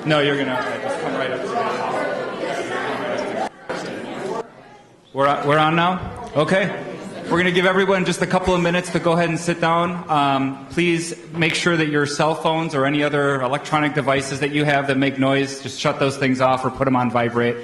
No, you're going to just come right up to me. We're on now? Okay. We're going to give everyone just a couple of minutes to go ahead and sit down. Please make sure that your cell phones or any other electronic devices that you have that make noise, just shut those things off or put them on vibrate.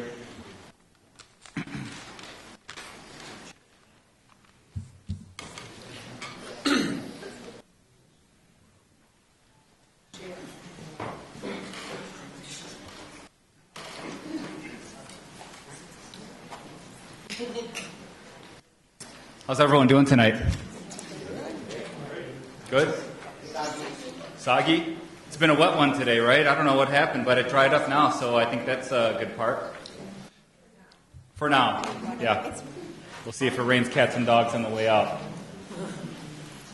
How's everyone doing tonight? Good? Soggy? It's been a wet one today, right? I don't know what happened, but it dried up now, so I think that's a good part. For now, yeah. We'll see if it rains cats and dogs on the way out.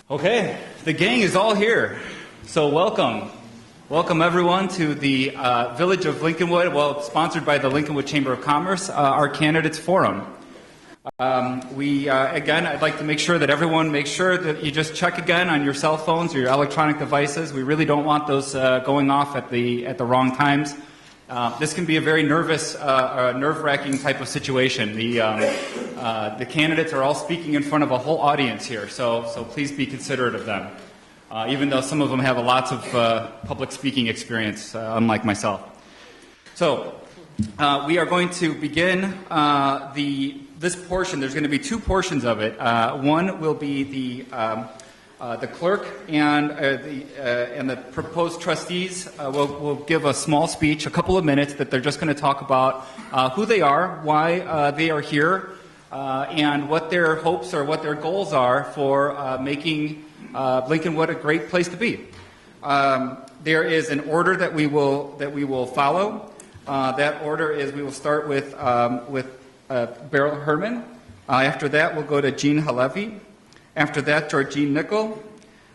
Okay, the gang is all here, so welcome. Welcome everyone to the Village of Lincolnwood, well, sponsored by the Lincolnwood Chamber of Commerce, our Candidates Forum. Again, I'd like to make sure that everyone makes sure that you just check again on your cell phones or your electronic devices. We really don't want those going off at the wrong times. This can be a very nerve-wracking type of situation. The candidates are all speaking in front of a whole audience here, so please be considerate of them. Even though some of them have lots of public speaking experience, unlike myself. So we are going to begin this portion. There's going to be two portions of it. One will be the clerk and the proposed trustees will give a small speech, a couple of minutes, that they're just going to talk about who they are, why they are here, and what their hopes or what their goals are for making Lincolnwood a great place to be. There is an order that we will follow. That order is we will start with Beryl Herman. After that, we'll go to Jean Halevi. After that, Georgine Nickel.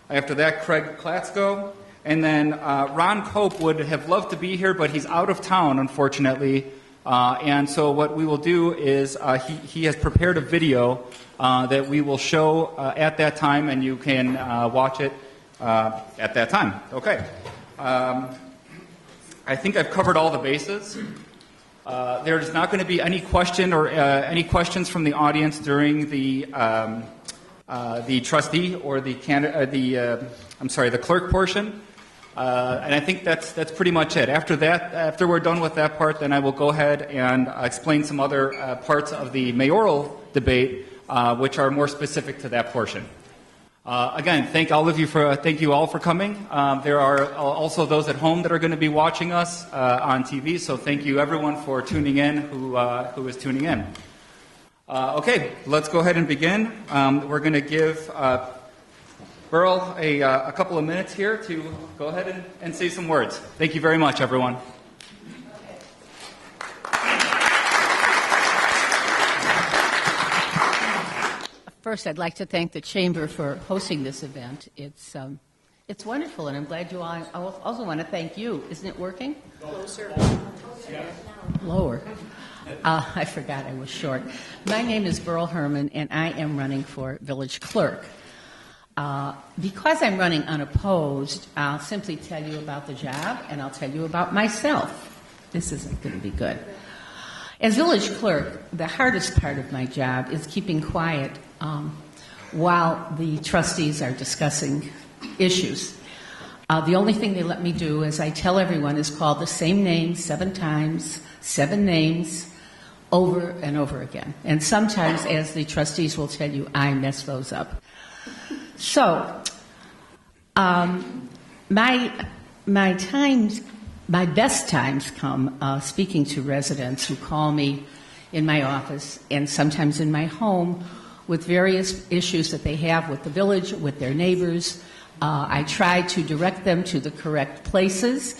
After that, Craig Klatsko. And then Ron Cope would have loved to be here, but he's out of town, unfortunately. And so what we will do is he has prepared a video that we will show at that time, and you can watch it at that time. Okay. I think I've covered all the bases. There's not going to be any question or any questions from the audience during the trustee or the clerk portion. And I think that's pretty much it. After that, after we're done with that part, then I will go ahead and explain some other parts of the mayoral debate, which are more specific to that portion. Again, thank you all for coming. There are also those at home that are going to be watching us on TV, so thank you everyone for tuning in who is tuning in. Okay, let's go ahead and begin. We're going to give Beryl a couple of minutes here to go ahead and say some words. Thank you very much, everyone. First, I'd like to thank the Chamber for hosting this event. It's wonderful, and I'm glad you all. I also want to thank you. Isn't it working? Closer. Lower. I forgot I was short. My name is Beryl Herman, and I am running for village clerk. Because I'm running unopposed, I'll simply tell you about the job, and I'll tell you about myself. This isn't going to be good. As village clerk, the hardest part of my job is keeping quiet while the trustees are discussing issues. The only thing they let me do, as I tell everyone, is call the same name 7 times, 7 names, over and over again. And sometimes, as the trustees will tell you, I mess those up. So, my best times come speaking to residents who call me in my office and sometimes in my home with various issues that they have with the village, with their neighbors. I try to direct them to the correct places,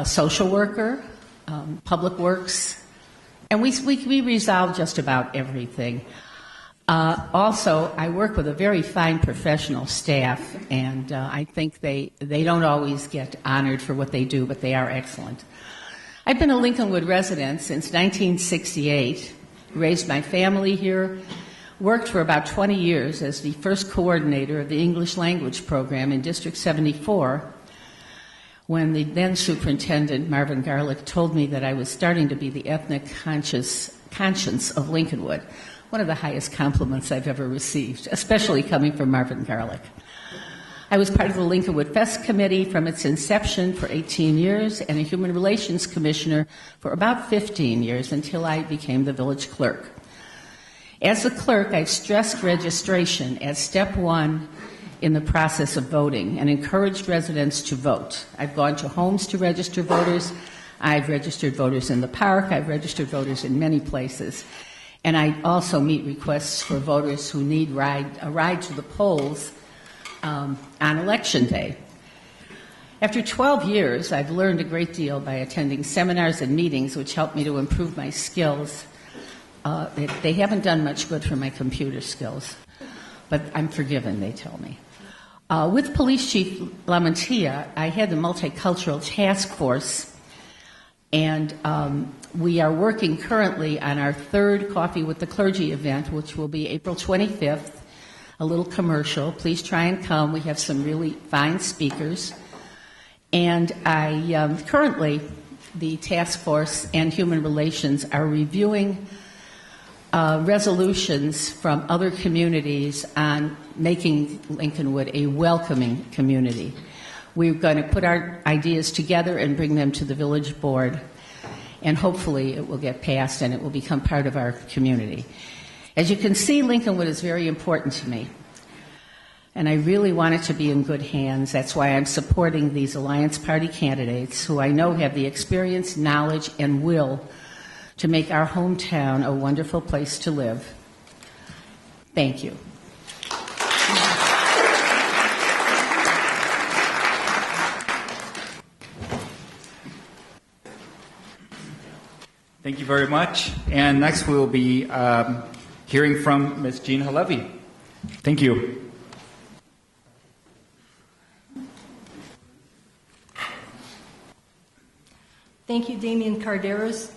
social worker, public works, and we resolve just about everything. Also, I work with a very fine professional staff, and I think they don't always get honored for what they do, but they are excellent. I've been a Lincolnwood resident since 1968, raised my family here, worked for about 20 years as the first coordinator of the English language program in District 74, when the then superintendent, Marvin Garlick, told me that I was starting to be the ethnic conscience of Lincolnwood, one of the highest compliments I've ever received, especially coming from Marvin Garlick. I was part of the Lincolnwood Fest Committee from its inception for 18 years and a Human Relations Commissioner for about 15 years until I became the village clerk. As the clerk, I stressed registration as step one in the process of voting and encouraged residents to vote. I've gone to homes to register voters. I've registered voters in the park. I've registered voters in many places. And I also meet requests for voters who need a ride to the polls on Election Day. After 12 years, I've learned a great deal by attending seminars and meetings which helped me to improve my skills. They haven't done much good for my computer skills, but I'm forgiven, they tell me. With Police Chief Lamantia, I had the Multicultural Task Force, and we are working currently on our third Coffee with the Clergy event, which will be April 25th. A little commercial. Please try and come. We have some really fine speakers. And I currently, the task force and human relations are reviewing resolutions from other communities on making Lincolnwood a welcoming community. We're going to put our ideas together and bring them to the village board, and hopefully it will get passed and it will become part of our community. As you can see, Lincolnwood is very important to me, and I really want it to be in good hands. That's why I'm supporting these Alliance Party candidates who I know have the experience, knowledge, and will to make our hometown a wonderful place to live. Thank you. Thank you very much. And next we will be hearing from Ms. Jean Halevi. Thank you. Thank you, Damian Carderas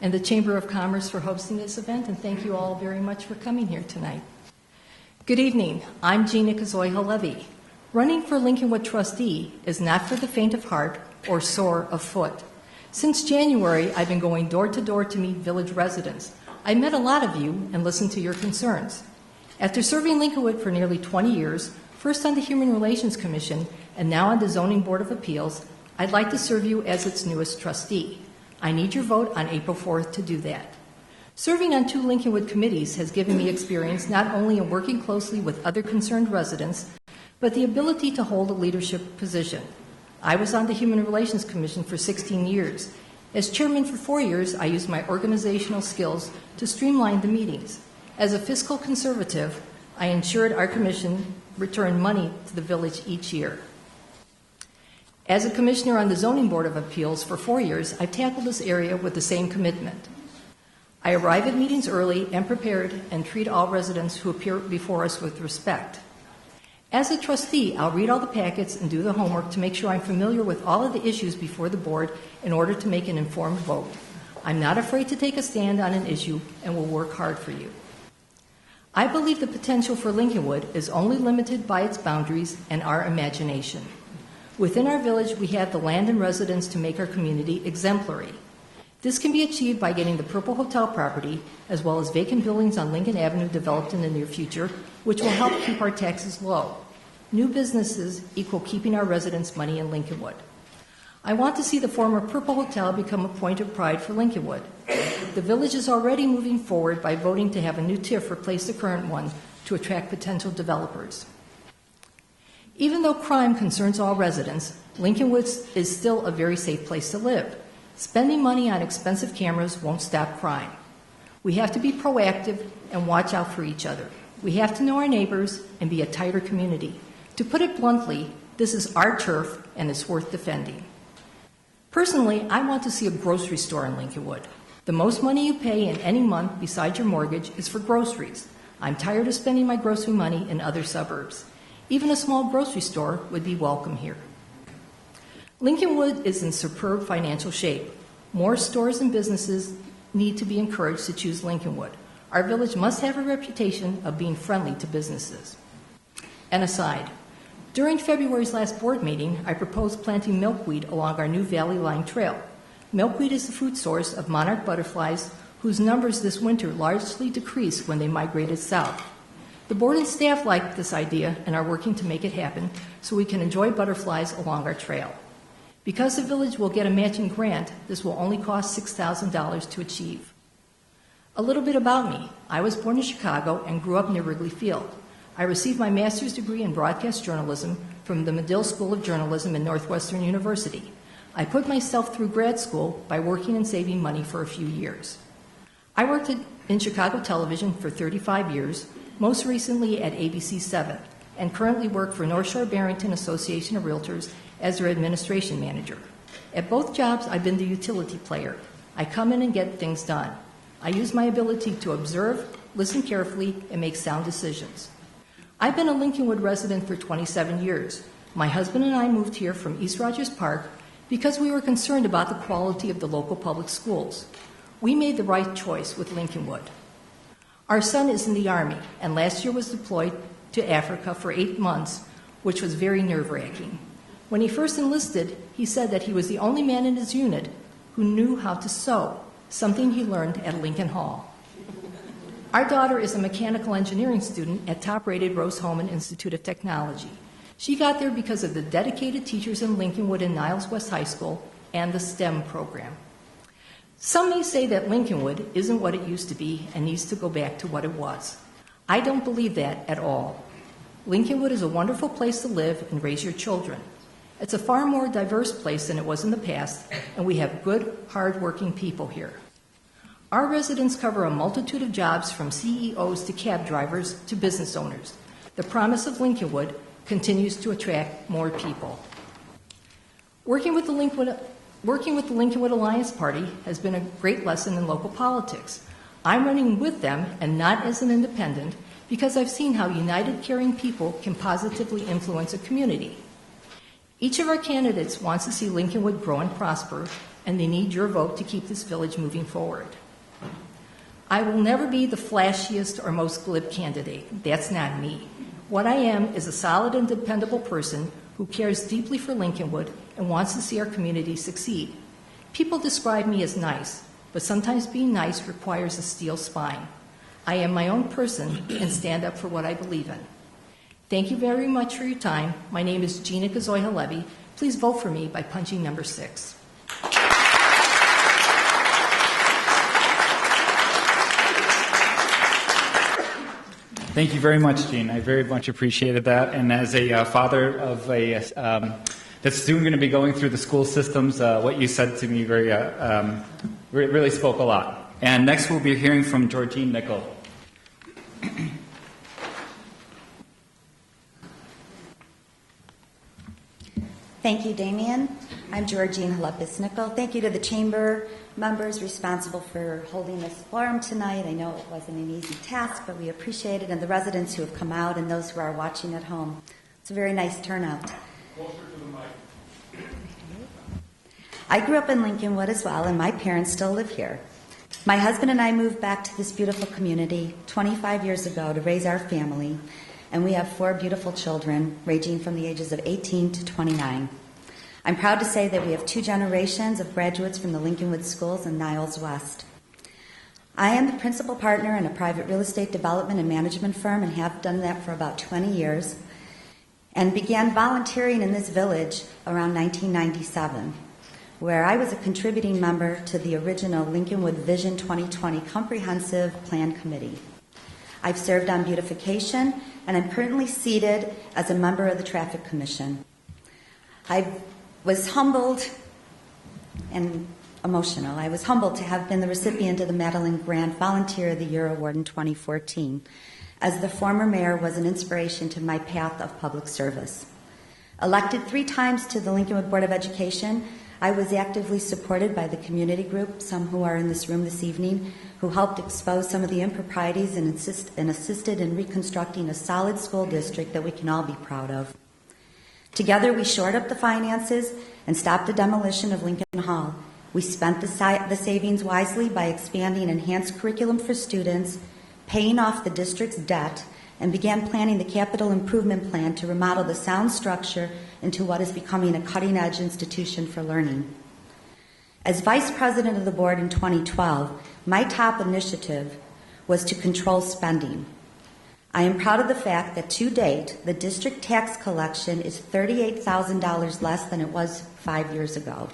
and the Chamber of Commerce for hosting this event, and thank you all very much for coming here tonight. Good evening. I'm Gina Kazoy Halevi. Running for Lincolnwood trustee is not for the faint of heart or sore of foot. Since January, I've been going door to door to meet village residents. I met a lot of you and listened to your concerns. After serving Lincolnwood for nearly 20 years, first on the Human Relations Commission and now on the Zoning Board of Appeals, I'd like to serve you as its newest trustee. I need your vote on April 4th to do that. Serving on 2 Lincolnwood committees has given me experience not only in working closely with other concerned residents, but the ability to hold a leadership position. I was on the Human Relations Commission for 16 years. As chairman for 4 years, I used my organizational skills to streamline the meetings. As a fiscal conservative, I ensured our commission returned money to the village each year. As a commissioner on the Zoning Board of Appeals for 4 years, I've tackled this area with the same commitment. I arrive at meetings early and prepared and treat all residents who appear before us with respect. As a trustee, I'll read all the packets and do the homework to make sure I'm familiar with all of the issues before the board in order to make an informed vote. I'm not afraid to take a stand on an issue and will work hard for you. I believe the potential for Lincolnwood is only limited by its boundaries and our imagination. Within our village, we have the land and residents to make our community exemplary. This can be achieved by getting the Purple Hotel property, as well as vacant buildings on Lincoln Avenue developed in the near future, which will help keep our taxes low. New businesses equal keeping our residents' money in Lincolnwood. I want to see the former Purple Hotel become a point of pride for Lincolnwood. The village is already moving forward by voting to have a new TIF replace the current one to attract potential developers. Even though crime concerns all residents, Lincolnwood is still a very safe place to live. Spending money on expensive cameras won't stop crime. We have to be proactive and watch out for each other. We have to know our neighbors and be a tighter community. To put it bluntly, this is our turf and it's worth defending. Personally, I want to see a grocery store in Lincolnwood. The most money you pay in any month besides your mortgage is for groceries. I'm tired of spending my grocery money in other suburbs. Even a small grocery store would be welcome here. Lincolnwood is in superb financial shape. More stores and businesses need to be encouraged to choose Lincolnwood. Our village must have a reputation of being friendly to businesses. An aside, During February's last board meeting, I proposed planting milkweed along our new Valley Line Trail. Milkweed is the food source of monarch butterflies, whose numbers this winter largely decreased when they migrated south. The board and staff liked this idea and are working to make it happen so we can enjoy butterflies along our trail. Because the village will get a matching grant, this will only cost $6,000 to achieve. A little bit about me. I was born in Chicago and grew up near Wrigley Field. I received my master's degree in broadcast journalism from the Medill School of Journalism in Northwestern University. I put myself through grad school by working and saving money for a few years. I worked in Chicago television for 35 years, most recently at ABC 7, and currently work for North Shore Barrington Association of Realtors as their administration manager. At both jobs, I've been the utility player. I come in and get things done. I use my ability to observe, listen carefully, and make sound decisions. I've been a Lincolnwood resident for 27 years. My husband and I moved here from East Rogers Park because we were concerned about the quality of the local public schools. We made the right choice with Lincolnwood. Our son is in the Army, and last year was deployed to Africa for 8 months, which was very nerve-wracking. When he first enlisted, he said that he was the only man in his unit who knew how to sew, something he learned at Lincoln Hall. Our daughter is a mechanical engineering student at top-rated Rose-Hulman Institute of Technology. She got there because of the dedicated teachers in Lincolnwood and Niles West High School and the STEM program. Some may say that Lincolnwood isn't what it used to be and needs to go back to what it was. I don't believe that at all. Lincolnwood is a wonderful place to live and raise your children. It's a far more diverse place than it was in the past, and we have good, hard-working people here. Our residents cover a multitude of jobs from CEOs to cab drivers to business owners. The promise of Lincolnwood continues to attract more people. Working with the Lincolnwood Alliance Party has been a great lesson in local politics. I'm running with them and not as an independent because I've seen how united, caring people can positively influence a community. Each of our candidates wants to see Lincolnwood grow and prosper, and they need your vote to keep this village moving forward. I will never be the flashiest or most glib candidate. That's not me. What I am is a solid and dependable person who cares deeply for Lincolnwood and wants to see our community succeed. People describe me as nice, but sometimes being nice requires a steel spine. I am my own person and stand up for what I believe in. Thank you very much for your time. My name is Gina Kazoy-Halevi. Please vote for me by punching number 6. Thank you very much, Gene. I very much appreciated that. And as a father of a that's soon going to be going through the school systems, what you said to me really spoke a lot. And next we'll be hearing from Georgine Nickel. Thank you, Damien. I'm Georgine Nickel. Thank you to the Chamber members responsible for holding this forum tonight. I know it wasn't an easy task, but we appreciate it, and the residents who have come out and those who are watching at home. It's a very nice turnout. Closer to the mic. I grew up in Lincolnwood as well, and my parents still live here. My husband and I moved back to this beautiful community 25 years ago to raise our family, and we have 4 beautiful children ranging from the ages of 18 to 29. I'm proud to say that we have 2 generations of graduates from the Lincolnwood schools in Niles West. I am the principal partner in a private real estate development and management firm and have done that for about 20 years, and began volunteering in this village around 1997, where I was a contributing member to the original Lincolnwood Vision 2020 Comprehensive Plan Committee. I've served on beautification, and I'm currently seated as a member of the Traffic Commission. I was humbled and emotional. I was humbled to have been the recipient of the Madeline Grant Volunteer of the Year Award in 2014, as the former mayor was an inspiration to my path of public service. Elected 3 times to the Lincolnwood Board of Education, I was actively supported by the community group, some who are in this room this evening, who helped expose some of the improprieties and assisted in reconstructing a solid school district that we can all be proud of. Together, we shored up the finances and stopped the demolition of Lincoln Hall. We spent the savings wisely by expanding enhanced curriculum for students, paying off the district's debt, and began planning the capital improvement plan to remodel the sound structure into what is becoming a cutting-edge institution for learning. As vice president of the board in 2012, my top initiative was to control spending. I am proud of the fact that to date, the district tax collection is $38,000 less than it was 5 years ago.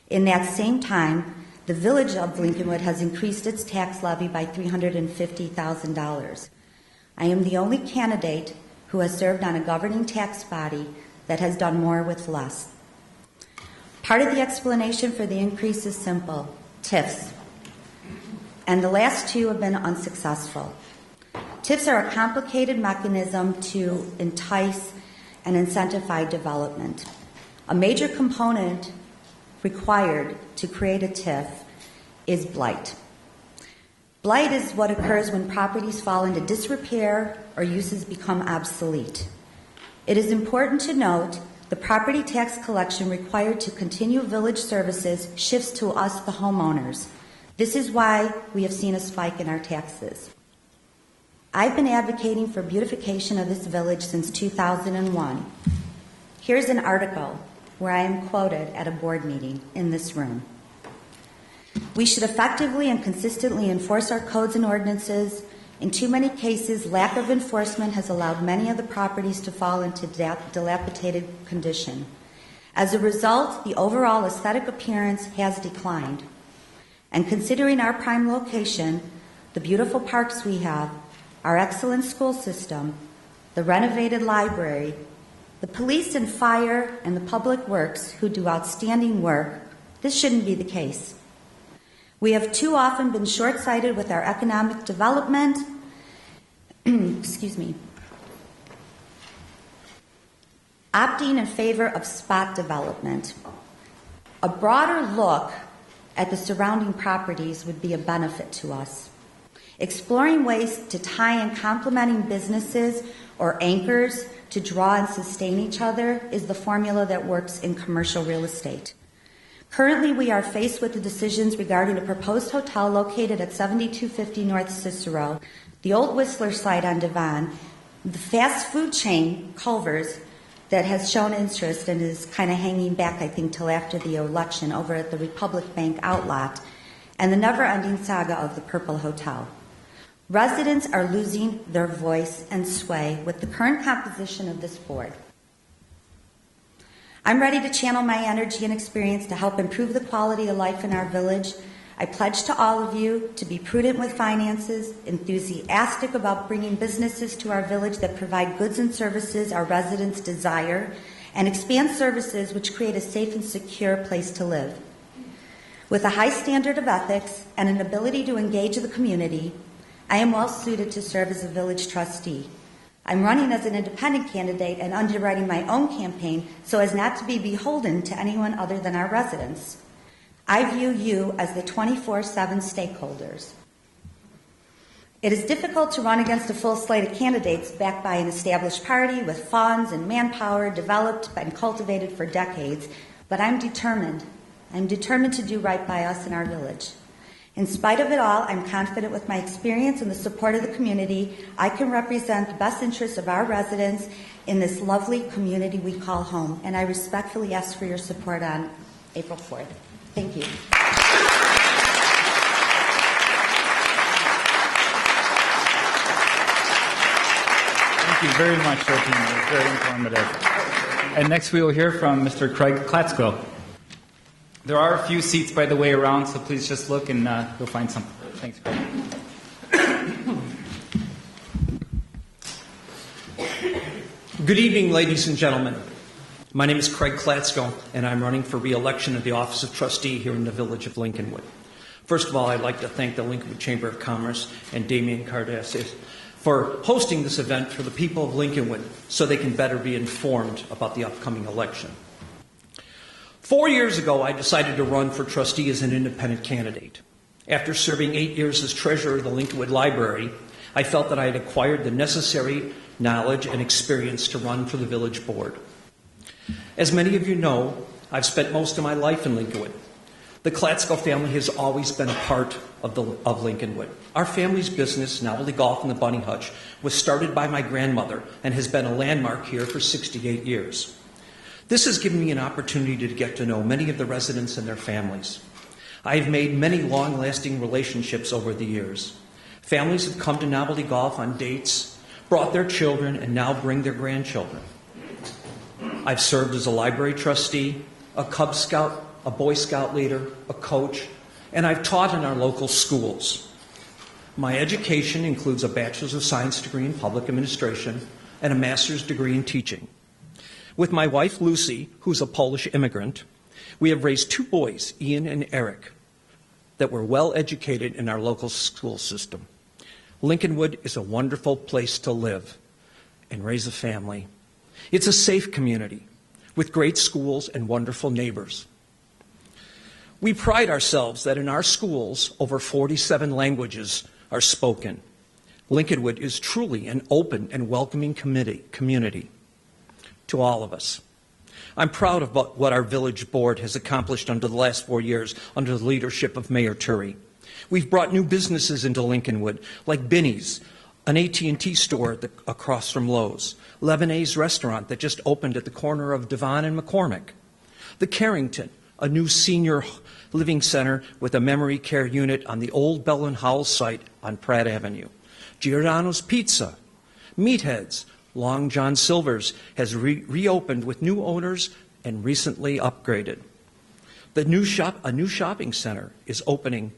In that same time, the village of Lincolnwood has increased its tax levy by $350,000. I am the only candidate who has served on a governing tax body that has done more with less. Part of the explanation for the increase is simple: TIFs. And the last two have been unsuccessful. TIFs are a complicated mechanism to entice and incentivize development. A major component required to create a TIF is blight. Blight is what occurs when properties fall into disrepair or uses become obsolete. It is important to note the property tax collection required to continue village services shifts to us, the homeowners. This is why we have seen a spike in our taxes. I've been advocating for beautification of this village since 2001. Here's an article where I am quoted at a board meeting in this room. We should effectively and consistently enforce our codes and ordinances. In too many cases, lack of enforcement has allowed many of the properties to fall into dilapidated condition. As a result, the overall aesthetic appearance has declined. And considering our prime location, the beautiful parks we have, our excellent school system, the renovated library, the police and fire, and the public works who do outstanding work, this shouldn't be the case. We have too often been short-sighted with our economic development, opting in favor of spot development. A broader look at the surrounding properties would be a benefit to us. Exploring ways to tie in complementing businesses or anchors to draw and sustain each other is the formula that works in commercial real estate. Currently, we are faced with the decisions regarding a proposed hotel located at 7250 North Cicero, the old Whistler site on Devon, the fast food chain Culver's that has shown interest and is kind of hanging back, I think, till after the election over at the Republic Bank outlot, and the never-ending saga of the Purple Hotel. Residents are losing their voice and sway with the current composition of this board. I'm ready to channel my energy and experience to help improve the quality of life in our village. I pledge to all of you to be prudent with finances, enthusiastic about bringing businesses to our village that provide goods and services our residents desire, and expand services which create a safe and secure place to live. With a high standard of ethics and an ability to engage the community, I am well suited to serve as a village trustee. I'm running as an independent candidate and underwriting my own campaign so as not to be beholden to anyone other than our residents. I view you as the 24/7 stakeholders. It is difficult to run against a full slate of candidates backed by an established party with funds and manpower developed and cultivated for decades, but I'm determined. I'm determined to do right by us in our village. In spite of it all, I'm confident with my experience and the support of the community, I can represent the best interests of our residents in this lovely community we call home, and I respectfully ask for your support on April 4th. Thank you. Thank you very much, Georgina. It was very informative. And next we will hear from Mr. Craig Klatsko. There are a few seats, by the way, around, so please just look and you'll find something. Thanks, Craig. Good evening, ladies and gentlemen. My name is Craig Klatsko, and I'm running for re-election of the Office of Trustee here in the village of Lincolnwood. First of all, I'd like to thank the Lincolnwood Chamber of Commerce and Damian Cardenas for hosting this event for the people of Lincolnwood so they can better be informed about the upcoming election. 4 years ago, I decided to run for trustee as an independent candidate. After serving 8 years as treasurer of the Lincolnwood Library, I felt that I had acquired the necessary knowledge and experience to run for the village board. As many of you know, I've spent most of my life in Lincolnwood. The Klatsko family has always been a part of Lincolnwood. Our family's business, Novelty Golf and the Bunny Hutch, was started by my grandmother and has been a landmark here for 68 years. This has given me an opportunity to get to know many of the residents and their families. I have made many long-lasting relationships over the years. Families have come to Novelty Golf on dates, brought their children, and now bring their grandchildren. I've served as a library trustee, a Cub Scout, a Boy Scout leader, a coach, and I've taught in our local schools. My education includes a Bachelor's of Science degree in Public Administration and a Master's degree in Teaching. With my wife, Lucy, who's a Polish immigrant, we have raised 2 boys, Ian and Eric, that were well educated in our local school system. Lincolnwood is a wonderful place to live and raise a family. It's a safe community with great schools and wonderful neighbors. We pride ourselves that in our schools, over 47 languages are spoken. Lincolnwood is truly an open and welcoming community to all of us. I'm proud of what our village board has accomplished under the last 4 years under the leadership of Mayor Turi. We've brought new businesses into Lincolnwood, like Binny's, an AT&T store across from Lowe's, Lebanese restaurant that just opened at the corner of Devon and McCormick, the Carrington, a new senior living center with a memory care unit on the old Bell and Howell site on Pratt Avenue, Giordano's Pizza, Meatheads, Long John Silver's has reopened with new owners and recently upgraded. A new shopping center is opening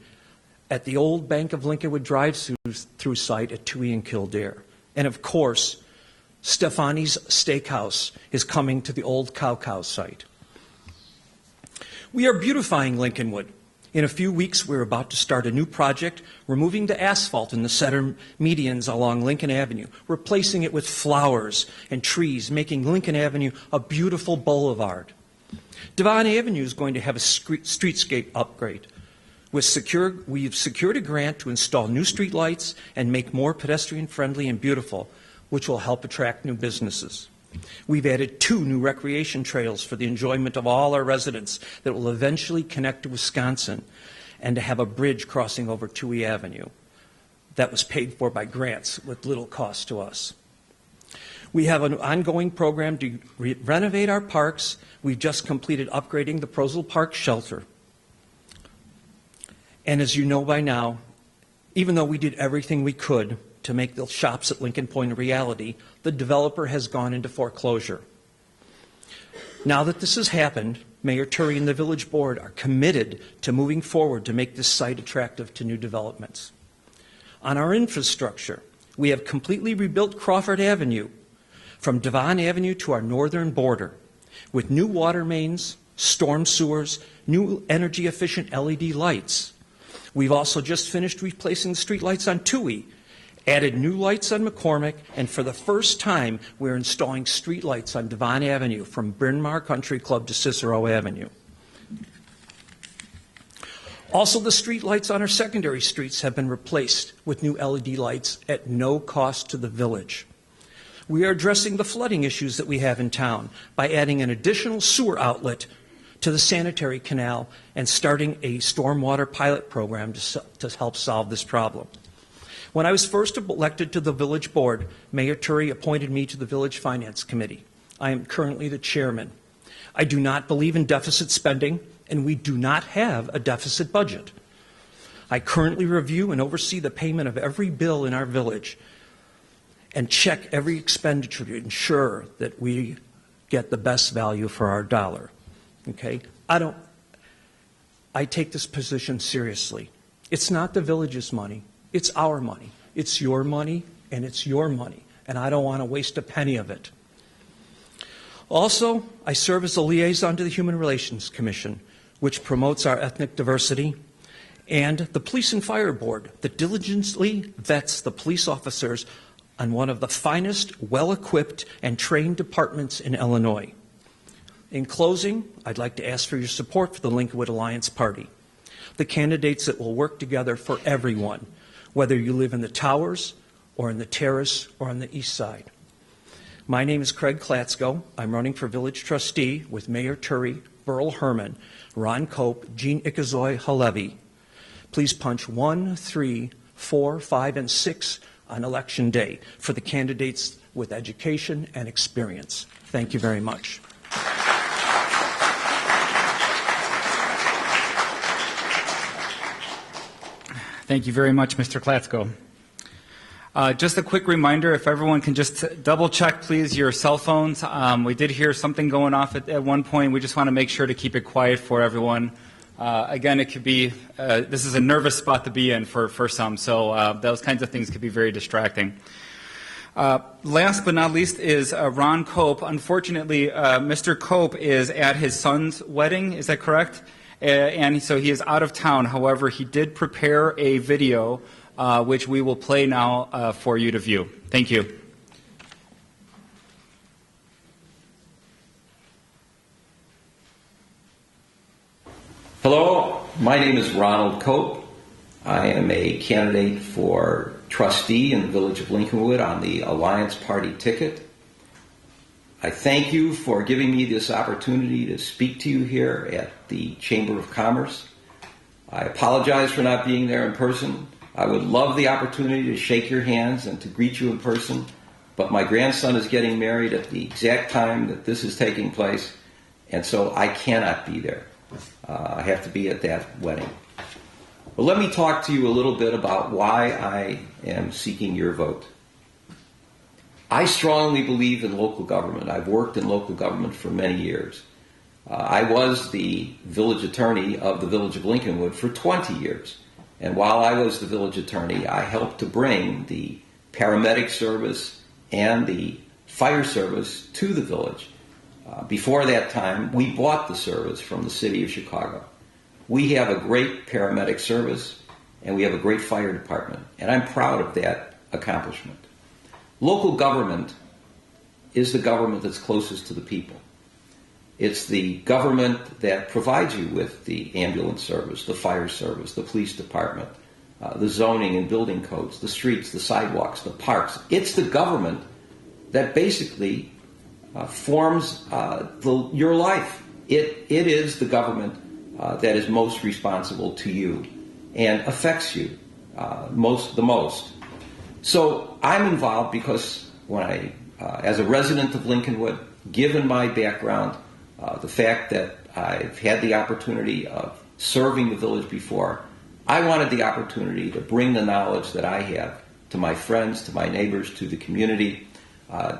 at the old Bank of Lincolnwood drive-through site at Toohey and Kildare. And of course, Stefani's Steakhouse is coming to the old Cow site. We are beautifying Lincolnwood. In a few weeks, we're about to start a new project, removing the asphalt in the center medians along Lincoln Avenue, replacing it with flowers and trees, making Lincoln Avenue a beautiful boulevard. Devon Avenue is going to have a streetscape upgrade. We've secured a grant to install new streetlights and make more pedestrian-friendly and beautiful, which will help attract new businesses. We've added 2 new recreation trails for the enjoyment of all our residents that will eventually connect to Wisconsin, and to have a bridge crossing over Toohey Avenue that was paid for by grants with little cost to us. We have an ongoing program to renovate our parks. We've just completed upgrading the Prosel Park shelter. And as you know by now, even though we did everything we could to make the shops at Lincoln Point a reality, the developer has gone into foreclosure. Now that this has happened, Mayor Turi and the village board are committed to moving forward to make this site attractive to new developments. On our infrastructure, we have completely rebuilt Crawford Avenue from Devon Avenue to our northern border with new water mains, storm sewers, new energy-efficient LED lights. We've also just finished replacing the streetlights on Toohey, added new lights on McCormick, and for the first time, we're installing streetlights on Devon Avenue from Bryn Mawr Country Club to Cicero Avenue. Also, the streetlights on our secondary streets have been replaced with new LED lights at no cost to the village. We are addressing the flooding issues that we have in town by adding an additional sewer outlet to the sanitary canal and starting a stormwater pilot program to help solve this problem. When I was first elected to the village board, Mayor Turi appointed me to the village finance committee. I am currently the chairman. I do not believe in deficit spending, and we do not have a deficit budget. I currently review and oversee the payment of every bill in our village and check every expenditure to ensure that we get the best value for our dollar. Okay? I take this position seriously. It's not the village's money. It's our money. It's your money, and it's your money, and I don't want to waste a penny of it. Also, I serve as a liaison to the Human Relations Commission, which promotes our ethnic diversity, and the Police and Fire Board that diligently vets the police officers on one of the finest, well-equipped, and trained departments in Illinois. In closing, I'd like to ask for your support for the Lincolnwood Alliance Party, the candidates that will work together for everyone, whether you live in the Towers or in the Terrace or on the East Side. My name is Craig Klatsko. I'm running for village trustee with Mayor Turi Burl Herman, Ron Cope, Jean Ikazoy Halevi. Please punch 1, 3, 4, 5, and 6 on Election Day for the candidates with education and experience. Thank you very much. Thank you very much, Mr. Klatsko. Just a quick reminder, if everyone can just double check, please, your cell phones. We did hear something going off at one point. We just want to make sure to keep it quiet for everyone. Again, it could be, this is a nervous spot to be in for some, so those kinds of things could be very distracting. Last but not least is Ron Cope. Unfortunately, Mr. Cope is at his son's wedding, is that correct? And so he is out of town. However, he did prepare a video which we will play now for you to view. Thank you. Hello, my name is Ronald Cope. I am a candidate for trustee in the Village of Lincolnwood on the Alliance Party ticket. I thank you for giving me this opportunity to speak to you here at the Chamber of Commerce. I apologize for not being there in person. I would love the opportunity to shake your hands and to greet you in person, but my grandson is getting married at the exact time that this is taking place, and so I cannot be there. I have to be at that wedding. But let me talk to you a little bit about why I am seeking your vote. I strongly believe in local government. I've worked in local government for many years. I was the village attorney of the Village of Lincolnwood for 20 years. And while I was the village attorney, I helped to bring the paramedic service and the fire service to the village. Before that time, we bought the service from the city of Chicago. We have a great paramedic service and we have a great fire department, and I'm proud of that accomplishment. Local government is the government that's closest to the people. It's the government that provides you with the ambulance service, the fire service, the police department, the zoning and building codes, the streets, the sidewalks, the parks. It's the government that basically forms your life. It is the government that is most responsible to you and affects you the most. So I'm involved because when as a resident of Lincolnwood, given my background, the fact that I've had the opportunity of serving the village before, I wanted the opportunity to bring the knowledge that I have to my friends, to my neighbors, to the community,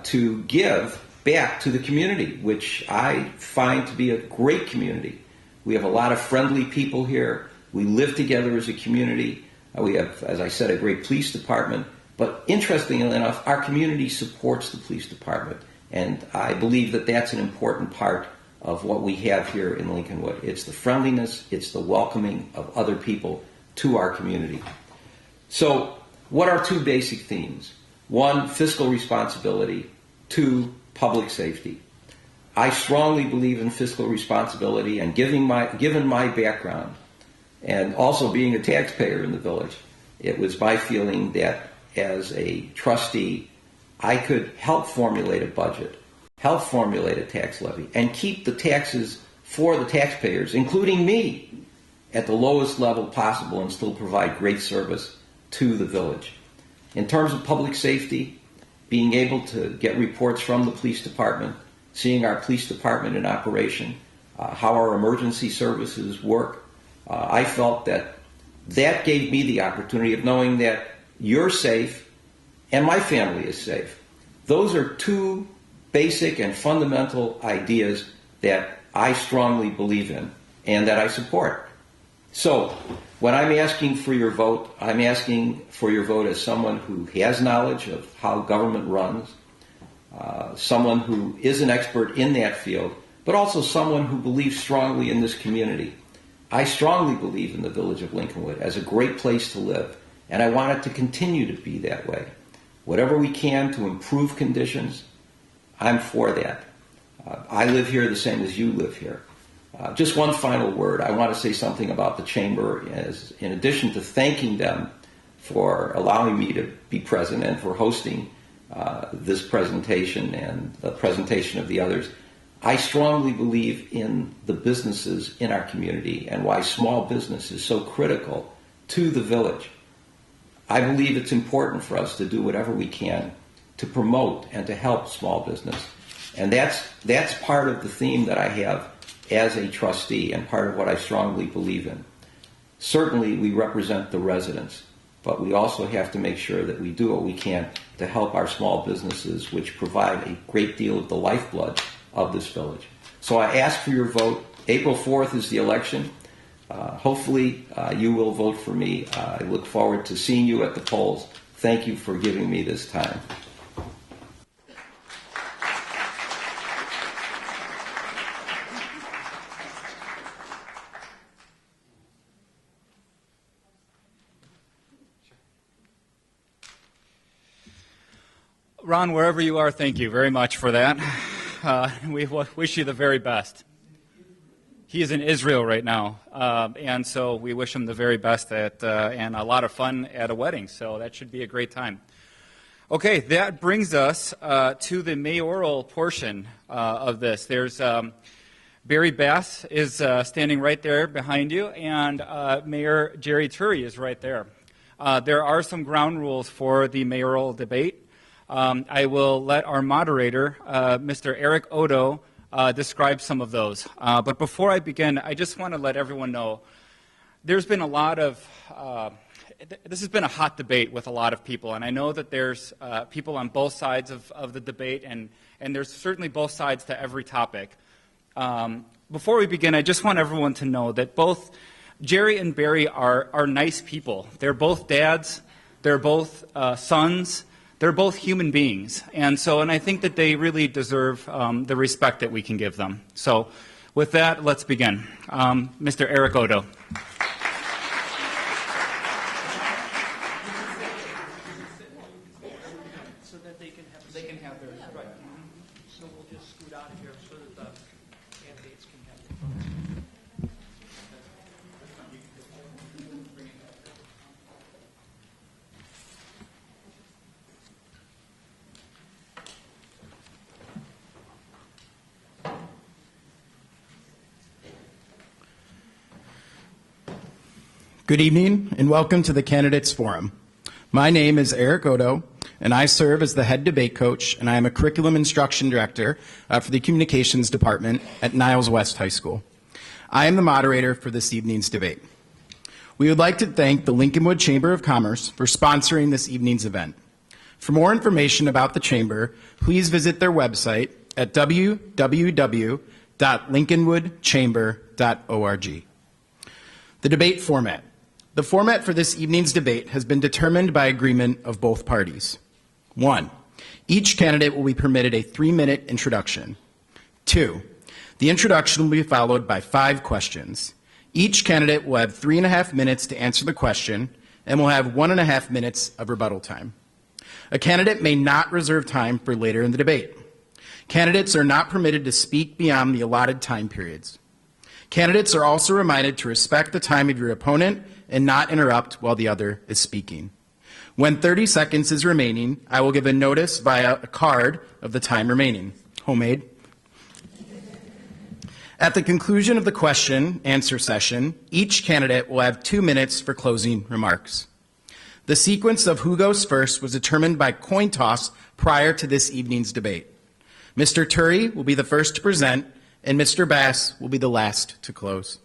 to give back to the community, which I find to be a great community. We have a lot of friendly people here. We live together as a community. We have, as I said, a great police department. But interestingly enough, our community supports the police department. And I believe that that's an important part of what we have here in Lincolnwood. It's the friendliness, it's the welcoming of other people to our community. So what are two basic themes? One, fiscal responsibility. Two, public safety. I strongly believe in fiscal responsibility, and given my background and also being a taxpayer in the village, it was my feeling that as a trustee, I could help formulate a budget, help formulate a tax levy, and keep the taxes for the taxpayers, including me, at the lowest level possible and still provide great service to the village. In terms of public safety, being able to get reports from the police department, seeing our police department in operation, how our emergency services work, I felt that gave me the opportunity of knowing that you're safe and my family is safe. Those are two basic and fundamental ideas that I strongly believe in and that I support. So when I'm asking for your vote, I'm asking for your vote as someone who has knowledge of how government runs, someone who is an expert in that field, but also someone who believes strongly in this community. I strongly believe in the Village of Lincolnwood as a great place to live, and I want it to continue to be that way. Whatever we can to improve conditions, I'm for that. I live here the same as you live here. Just one final word. I want to say something about the Chamber, as in addition to thanking them for allowing me to be present and for hosting this presentation and the presentation of the others. I strongly believe in the businesses in our community and why small business is so critical to the village. I believe it's important for us to do whatever we can to promote and to help small business. And that's part of the theme that I have as a trustee and part of what I strongly believe in. Certainly we represent the residents, but we also have to make sure that we do what we can to help our small businesses, which provide a great deal of the lifeblood of this village. So I ask for your vote. April 4th is the election. Hopefully you will vote for me. I look forward to seeing you at the polls. Thank you for giving me this time. Ron, wherever you are, thank you very much for that. We wish you the very best. He is in Israel right now, and so we wish him the very best and a lot of fun at a wedding, so that should be a great time. Okay, that brings us to the mayoral portion of this. There's Barry Bass is standing right there behind you, and Mayor Jerry Turi is right there. There are some ground rules for the mayoral debate. I will let our moderator, Mr. Eric Odo, describe some of those. But before I begin, I just want to let everyone know there's been a lot of, this has been a hot debate with a lot of people, and I know that there's people on both sides of the debate, and there's certainly both sides to every topic. Before we begin, I just want everyone to know that both Jerry and Barry are nice people. They're both dads, they're both sons, they're both human beings, and I think that they really deserve the respect that we can give them. So with that, let's begin. Mr. Eric Odo. So that they can have their, right. So we'll just scoot out of here so that the candidates can have their votes. Good evening and welcome to the Candidates Forum. My name is Eric Odo and I serve as the head debate coach and I am a curriculum instruction director for the communications department at Niles West High School. I am the moderator for this evening's debate. We would like to thank the Lincolnwood Chamber of Commerce for sponsoring this evening's event. For more information about the Chamber, please visit their website at www.lincolnwoodchamber.org. The debate format. The format for this evening's debate has been determined by agreement of both parties. 1. Each candidate will be permitted a 3-minute introduction. 2. The introduction will be followed by 5 questions. Each candidate will have 3.5 minutes to answer the question and will have 1.5 minutes of rebuttal time. A candidate may not reserve time for later in the debate. Candidates are not permitted to speak beyond the allotted time periods. Candidates are also reminded to respect the time of your opponent and not interrupt while the other is speaking. When 30 seconds is remaining, I will give a notice via a card of the time remaining. Homemade. At the conclusion of the question-answer session, each candidate will have 2 minutes for closing remarks. The sequence of who goes first was determined by coin toss prior to this evening's debate. Mr. Turi will be the first to present, and Mr. Bass will be the last to close.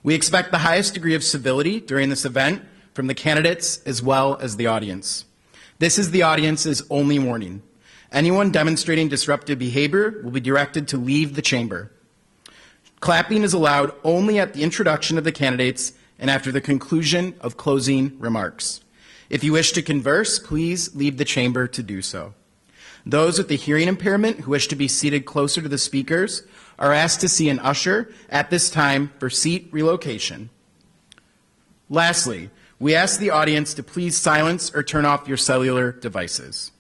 We expect the highest degree of civility during this event from the candidates as well as the audience. This is the audience's only warning. Anyone demonstrating disruptive behavior will be directed to leave the chamber. Clapping is allowed only at the introduction of the candidates and after the conclusion of closing remarks. If you wish to converse, please leave the chamber to do so. Those with the hearing impairment who wish to be seated closer to the speakers are asked to see an usher at this time for seat relocation. Lastly, we ask the audience to please silence or turn off your cellular devices.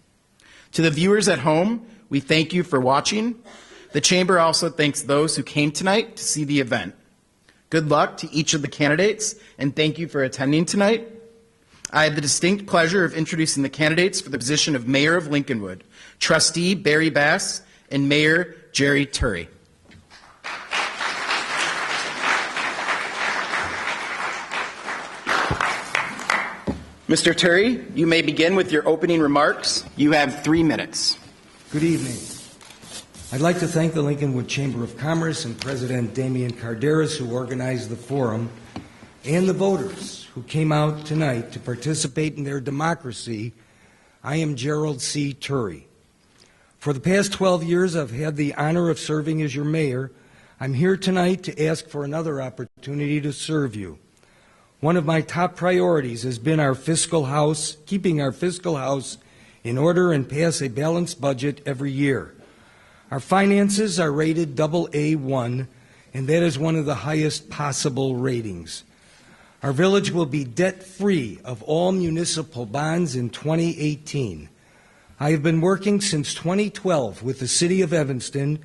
To the viewers at home, we thank you for watching. The Chamber also thanks those who came tonight to see the event. Good luck to each of the candidates, and thank you for attending tonight. I have the distinct pleasure of introducing the candidates for the position of Mayor of Lincolnwood, Trustee Barry Bass and Mayor Jerry Turry. Mr. Turry, you may begin with your opening remarks. You have 3 minutes. Good evening. I'd like to thank the Lincolnwood Chamber of Commerce and President Damian Carderas, who organized the forum, and the voters who came out tonight to participate in their democracy. I am Gerald C. Turry. For the past 12 years, I've had the honor of serving as your mayor. I'm here tonight to ask for another opportunity to serve you. One of my top priorities has been keeping our fiscal house in order and pass a balanced budget every year. Our finances are rated AA1, and that is one of the highest possible ratings. Our village will be debt-free of all municipal bonds in 2018. I have been working since 2012 with the City of Evanston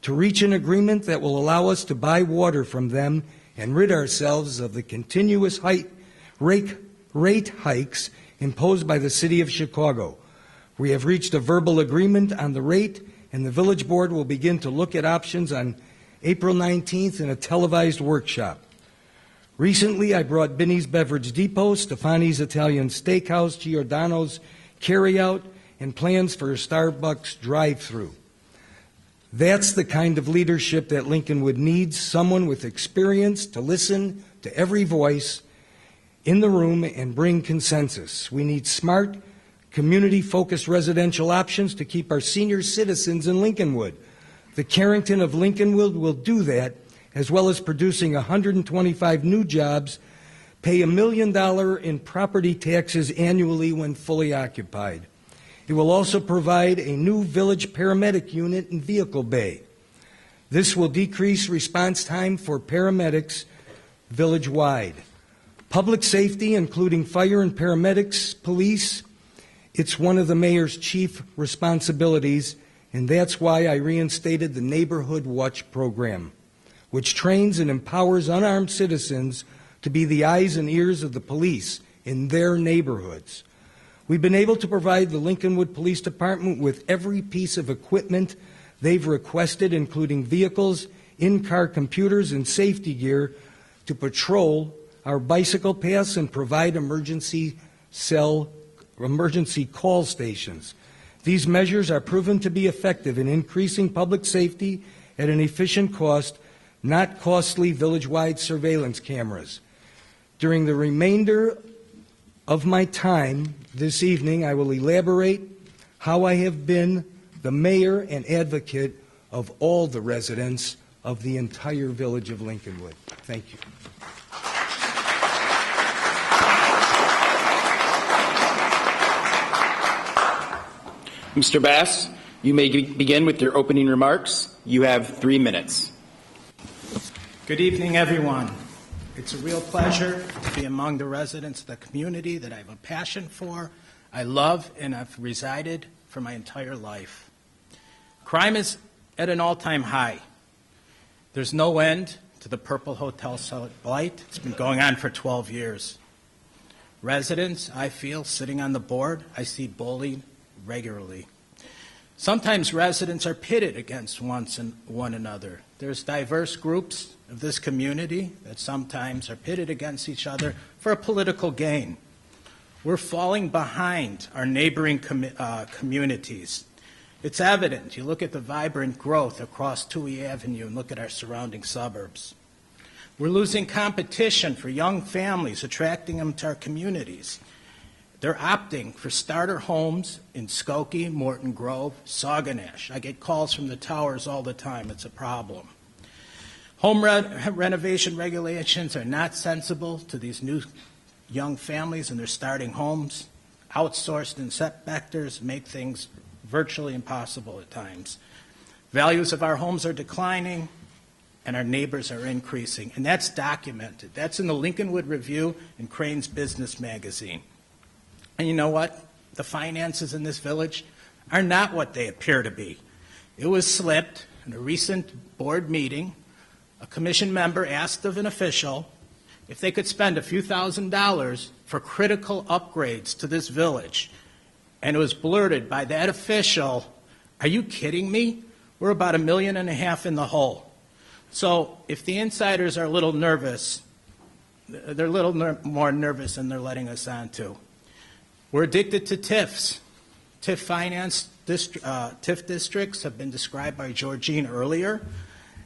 to reach an agreement that will allow us to buy water from them and rid ourselves of the continuous rate hikes imposed by the City of Chicago. We have reached a verbal agreement on the rate, and the Village Board will begin to look at options on April 19th in a televised workshop. Recently, I brought Binny's Beverage Depot, Stefani's Italian Steakhouse, Giordano's Carryout, and plans for a Starbucks drive-thru. That's the kind of leadership that Lincolnwood needs, someone with experience to listen to every voice in the room and bring consensus. We need smart, community-focused residential options to keep our senior citizens in Lincolnwood. The Carrington of Lincolnwood will do that, as well as producing 125 new jobs, pay $1 million in property taxes annually when fully occupied. It will also provide a new village paramedic unit and vehicle bay. This will decrease response time for paramedics village-wide. Public safety, including fire and paramedics, police, it's one of the mayor's chief responsibilities, and that's why I reinstated the Neighborhood Watch program, which trains and empowers unarmed citizens to be the eyes and ears of the police in their neighborhoods. We've been able to provide the Lincolnwood Police Department with every piece of equipment they've requested, including vehicles, in-car computers, and safety gear to patrol our bicycle paths and provide emergency call stations. These measures are proven to be effective in increasing public safety at an efficient cost, not costly village-wide surveillance cameras. During the remainder of my time this evening, I will elaborate how I have been the mayor and advocate of all the residents of the entire village of Lincolnwood. Thank you. Mr. Bass, you may begin with your opening remarks. You have 3 minutes. Good evening, everyone. It's a real pleasure to be among the residents of the community that I have a passion for, I love, and I've resided for my entire life. Crime is at an all-time high. There's no end to the Purple Hotel blight. It's been going on for 12 years. Residents, I feel, sitting on the board, I see bullying regularly. Sometimes residents are pitted against one another. There's diverse groups of this community that sometimes are pitted against each other for a political gain. We're falling behind our neighboring communities. It's evident. You look at the vibrant growth across Touhy Avenue and look at our surrounding suburbs. We're losing competition for young families, attracting them to our communities. They're opting for starter homes in Skokie, Morton Grove, Sauganash. I get calls from the towers all the time. It's a problem. Home renovation regulations are not sensible to these new young families and their starting homes. Outsourced inspectors make things virtually impossible at times. Values of our homes are declining, and our neighbors are increasing, and that's documented. That's in the Lincolnwood Review and Crane's Business Magazine. And you know what? The finances in this village are not what they appear to be. It was slipped in a recent board meeting. A commission member asked of an official if they could spend a few $1,000s for critical upgrades to this village. And it was blurted by that official, "Are you kidding me? we're about $1.5 million in the hole. So if the insiders are a little nervous, they're a little more nervous than they're letting us on to. We're addicted to TIFs. TIF districts have been described by Georgine earlier.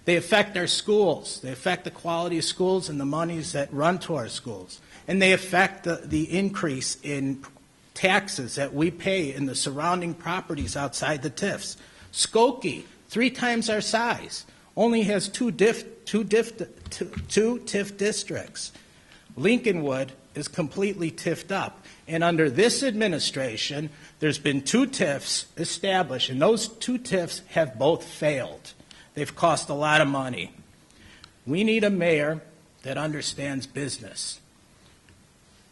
They affect our schools. They affect the quality of schools and the monies that run to our schools. And they affect the increase in taxes that we pay in the surrounding properties outside the TIFs. Skokie, 3 times our size, only has two TIF districts. Lincolnwood is completely TIF'd up. And under this administration, there's been 2 TIFs established, and those 2 TIFs have both failed. They've cost a lot of money. We need a mayor that understands business.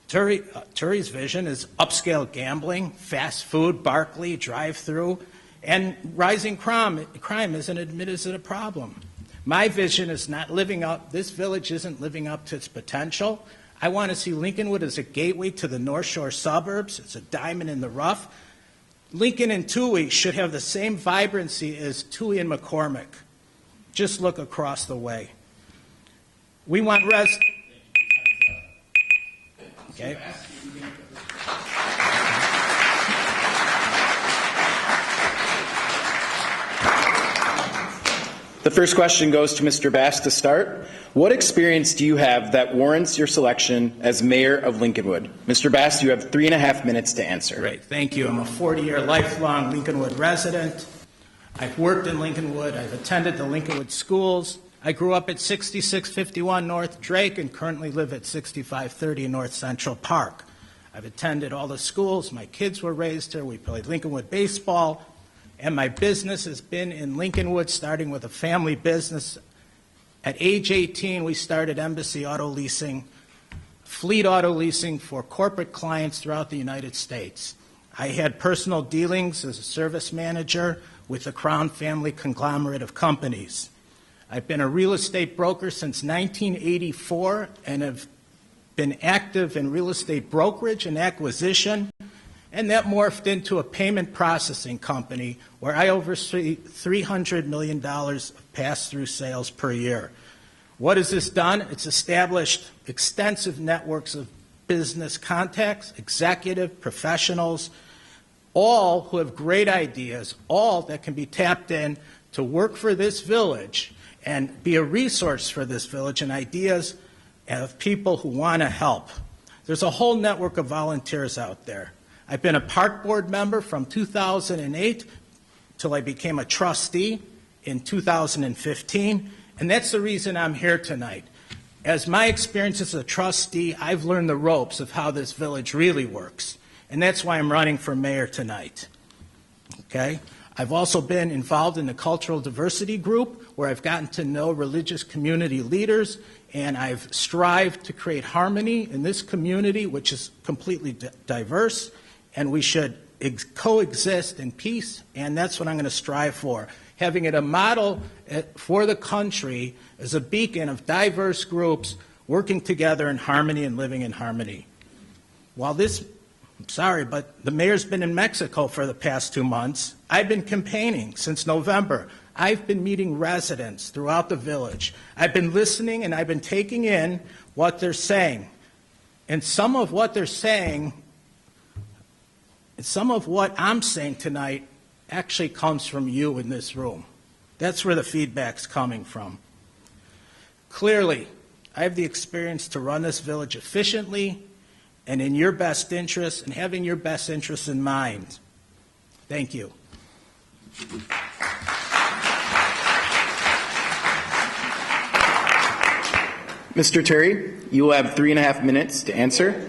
Turi's vision is upscale gambling, fast food, Barclay, drive-through, and rising crime isn't admitted as a problem. My vision is not living up, this village isn't living up to its potential. I want to see Lincolnwood as a gateway to the North Shore suburbs. It's a diamond in the rough. Lincoln and Toohey should have the same vibrancy as Toohey and McCormick. Just look across the way. We want Okay. The first question goes to Mr. Bass to start. What experience do you have that warrants your selection as mayor of Lincolnwood? Mr. Bass, you have 3.5 minutes to answer. Great, thank you. I'm a 40-year lifelong Lincolnwood resident. I've worked in Lincolnwood. I've attended the Lincolnwood schools. I grew up at 6651 North Drake and currently live at 6530 North Central Park. I've attended all the schools. My kids were raised here. We played Lincolnwood baseball. And my business has been in Lincolnwood, starting with a family business. At age 18, we started Embassy Auto Leasing, fleet auto leasing for corporate clients throughout the United States. I had personal dealings as a service manager with the Crown family conglomerate of companies. I've been a real estate broker since 1984 and have been active in real estate brokerage and acquisition. And that morphed into a payment processing company where I oversee $300 million of pass-through sales per year. What has this done? It's established extensive networks of business contacts, executive, professionals, all who have great ideas, all that can be tapped in to work for this village and be a resource for this village and ideas of people who want to help. There's a whole network of volunteers out there. I've been a park board member from 2008 till I became a trustee in 2015, and that's the reason I'm here tonight. As my experience as a trustee, I've learned the ropes of how this village really works, and that's why I'm running for mayor tonight. Okay? I've also been involved in the cultural diversity group where I've gotten to know religious community leaders, and I've strived to create harmony in this community, which is completely diverse. And we should coexist in peace, and that's what I'm going to strive for, having it a model for the country as a beacon of diverse groups working together in harmony and living in harmony. While this, I'm sorry, but the mayor's been in Mexico for the past 2 months. I've been campaigning since November. I've been meeting residents throughout the village. I've been listening and I've been taking in what they're saying. And some of what they're saying, some of what I'm saying tonight actually comes from you in this room. That's where the feedback's coming from. Clearly, I have the experience to run this village efficiently and in your best interest and having your best interests in mind. Thank you. Mr. Terry, you will have 3.5 minutes to answer.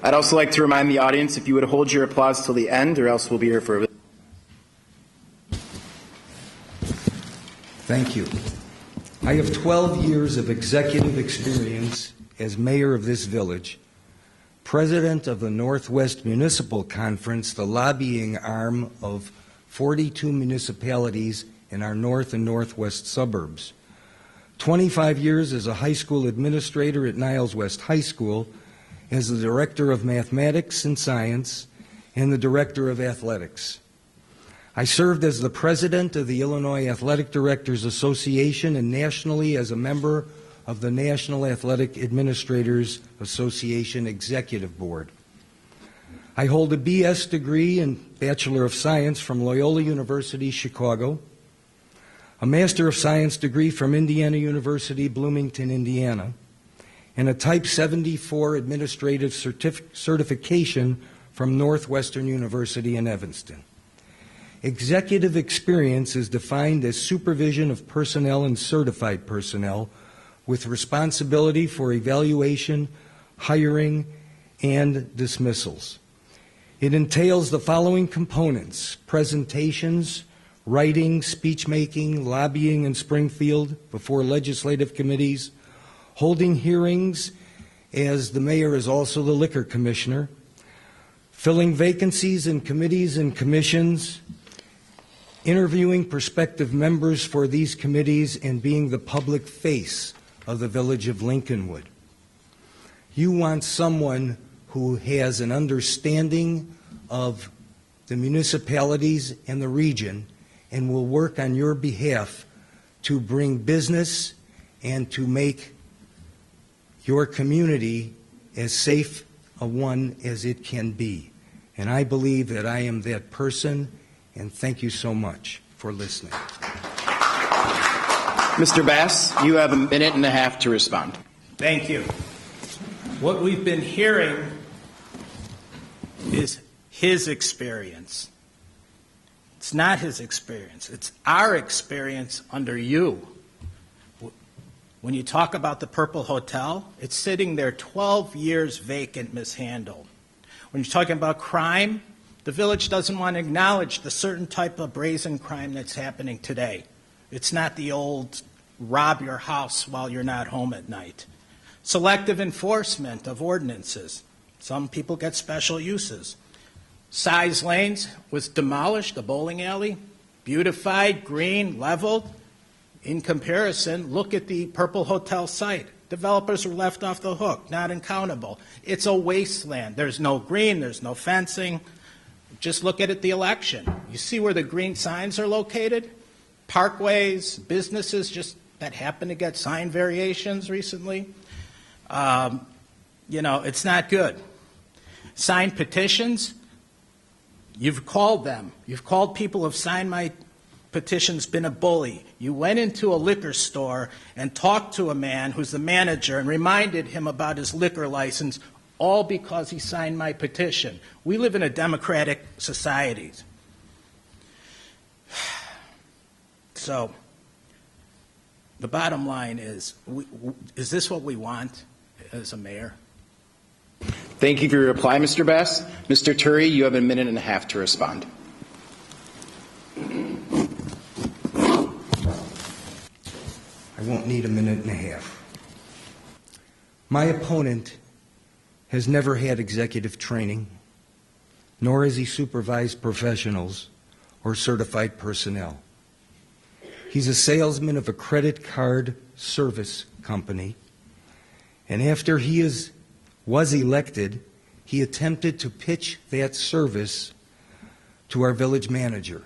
I'd also like to remind the audience if you would hold your applause till the end, or else we'll be here for a bit. Thank you. I have 12 years of executive experience as mayor of this village, president of the Northwest Municipal Conference, the lobbying arm of 42 municipalities in our north and northwest suburbs, 25 years as a high school administrator at Niles West High School, as the director of mathematics and science and the director of athletics. I served as the president of the Illinois Athletic Directors Association and nationally as a member of the National Athletic Administrators Association Executive Board. I hold a BS degree and Bachelor of Science from Loyola University, Chicago, a Master of Science degree from Indiana University, Bloomington, Indiana, and a Type 74 administrative certification from Northwestern University in Evanston. Executive experience is defined as supervision of personnel and certified personnel with responsibility for evaluation, hiring, and dismissals. It entails the following components: presentations, writing, speech-making, lobbying in Springfield before legislative committees, holding hearings as the mayor is also the liquor commissioner, filling vacancies in committees and commissions, interviewing prospective members for these committees, and being the public face of the village of Lincolnwood. You want someone who has an understanding of the municipalities and the region and will work on your behalf to bring business and to make your community as safe a one as it can be. And I believe that I am that person, and thank you so much for listening. Mr. Bass, you have a minute and a half to respond. Thank you. What we've been hearing is his experience. It's not his experience. It's our experience under you. When you talk about the Purple Hotel, it's sitting there 12 years vacant, mishandled. When you're talking about crime, the village doesn't want to acknowledge the certain type of brazen crime that's happening today. It's not the old rob your house while you're not home at night. Selective enforcement of ordinances. Some people get special uses. Size lanes was demolished, the bowling alley, beautified, green, leveled. In comparison, look at the Purple Hotel site. Developers were left off the hook, not accountable. It's a wasteland. There's no green, there's no fencing. Just look at it, the election. You see where the green signs are located? Parkways, businesses just that happen to get sign variations recently. It's not good. Signed petitions, you've called them. You've called people who have signed my petitions, been a bully. You went into a liquor store and talked to a man who's the manager and reminded him about his liquor license, all because he signed my petition. We live in a democratic society. So the bottom line is this what we want as a mayor? Thank you for your reply, Mr. Bass. Mr. Turi, you have a minute and a half to respond. I won't need a minute and a half. My opponent has never had executive training, nor has he supervised professionals or certified personnel. He's a salesman of a credit card service company, and after he was elected, he attempted to pitch that service to our village manager.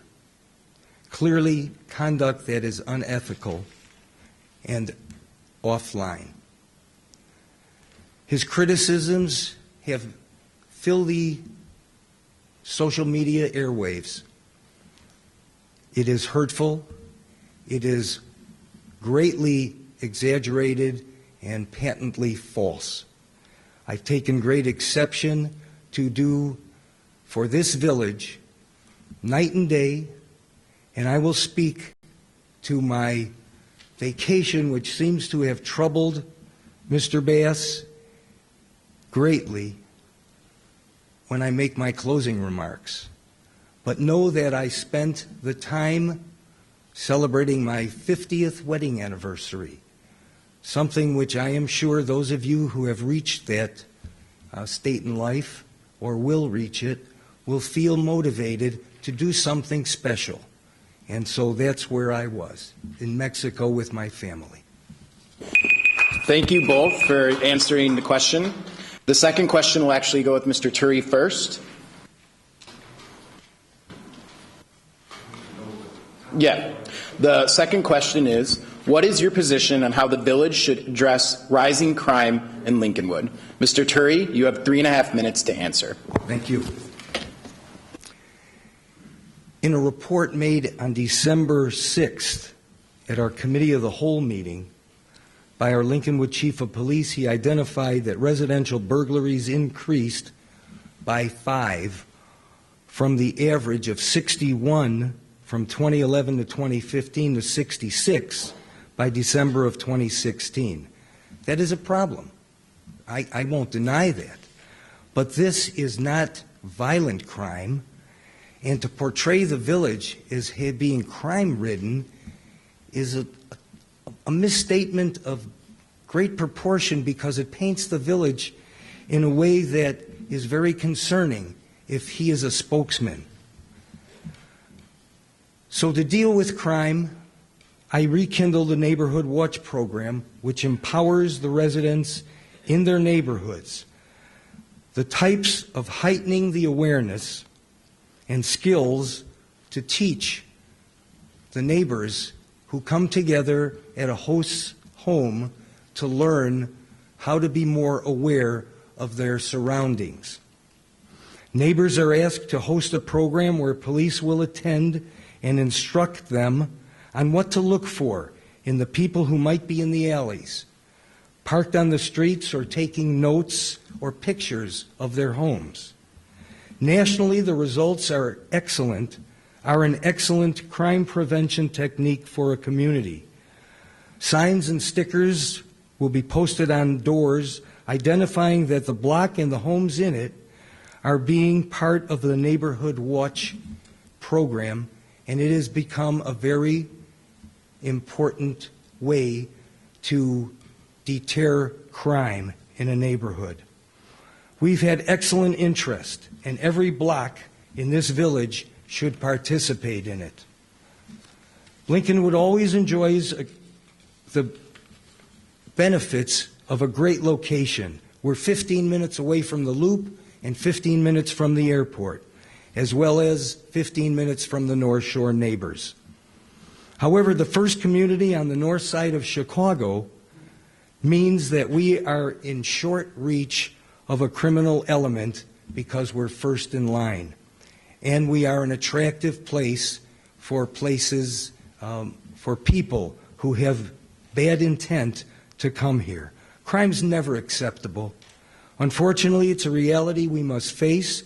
Clearly, conduct that is unethical and offline. His criticisms have filled the social media airwaves. It is hurtful, it is greatly exaggerated and patently false. I've taken great exception to do for this village night and day, and I will speak to my vacation, which seems to have troubled Mr. Bass greatly, when I make my closing remarks. But know that I spent the time celebrating my 50th wedding anniversary, something which I am sure those of you who have reached that state in life or will reach it will feel motivated to do something special. And so that's where I was, in Mexico with my family. Thank you both for answering the question. The second question will actually go with Mr. Turi first. Yeah. The second question is, what is your position on how the village should address rising crime in Lincolnwood? Mr. Turi, you have 3.5 minutes to answer. Thank you. In a report made on December 6th at our Committee of the Whole meeting by our Lincolnwood Chief of Police, he identified that residential burglaries increased by 5 from the average of 61 from 2011 to 2015 to 66 by December of 2016. That is a problem. I won't deny that. But this is not violent crime, and to portray the village as being crime-ridden is a misstatement of great proportion, because it paints the village in a way that is very concerning if he is a spokesman. So to deal with crime, I rekindled the Neighborhood Watch program, which empowers the residents in their neighborhoods. The types of heightening the awareness and skills to teach the neighbors who come together at a host's home to learn how to be more aware of their surroundings. Neighbors are asked to host a program where police will attend and instruct them on what to look for in the people who might be in the alleys, parked on the streets, or taking notes or pictures of their homes. Nationally, the results are an excellent crime prevention technique for a community. Signs and stickers will be posted on doors identifying that the block and the homes in it are being part of the Neighborhood Watch program, and it has become a very important way to deter crime in a neighborhood. We've had excellent interest, and every block in this village should participate in it. Lincolnwood always enjoys the benefits of a great location. We're 15 minutes away from the Loop and 15 minutes from the airport, as well as 15 minutes from the North Shore neighbors. However, the first community on the north side of Chicago means that we are in short reach of a criminal element because we're first in line. And we are an attractive place for for people who have bad intent to come here. Crime's never acceptable. Unfortunately, it's a reality we must face.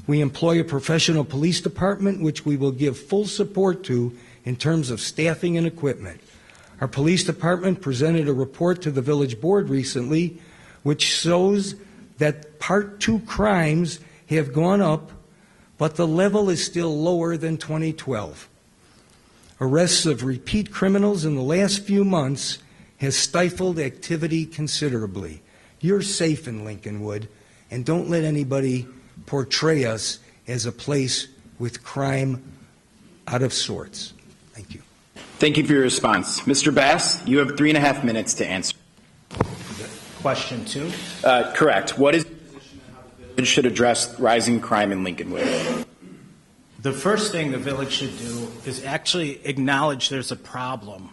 We employ a professional police department, which we will give full support to in terms of staffing and equipment. Our police department presented a report to the village board recently, which shows that Part 2 crimes have gone up, but the level is still lower than 2012. Arrests of repeat criminals in the last few months has stifled activity considerably. You're safe in Lincolnwood, and don't let anybody portray us as a place with crime out of sorts. Thank you. Thank you for your response. Mr. Bass, you have 3.5 minutes to answer. Question 2. Correct. What is your position on how the village should address rising crime in Lincolnwood? The first thing the village should do is actually acknowledge there's a problem.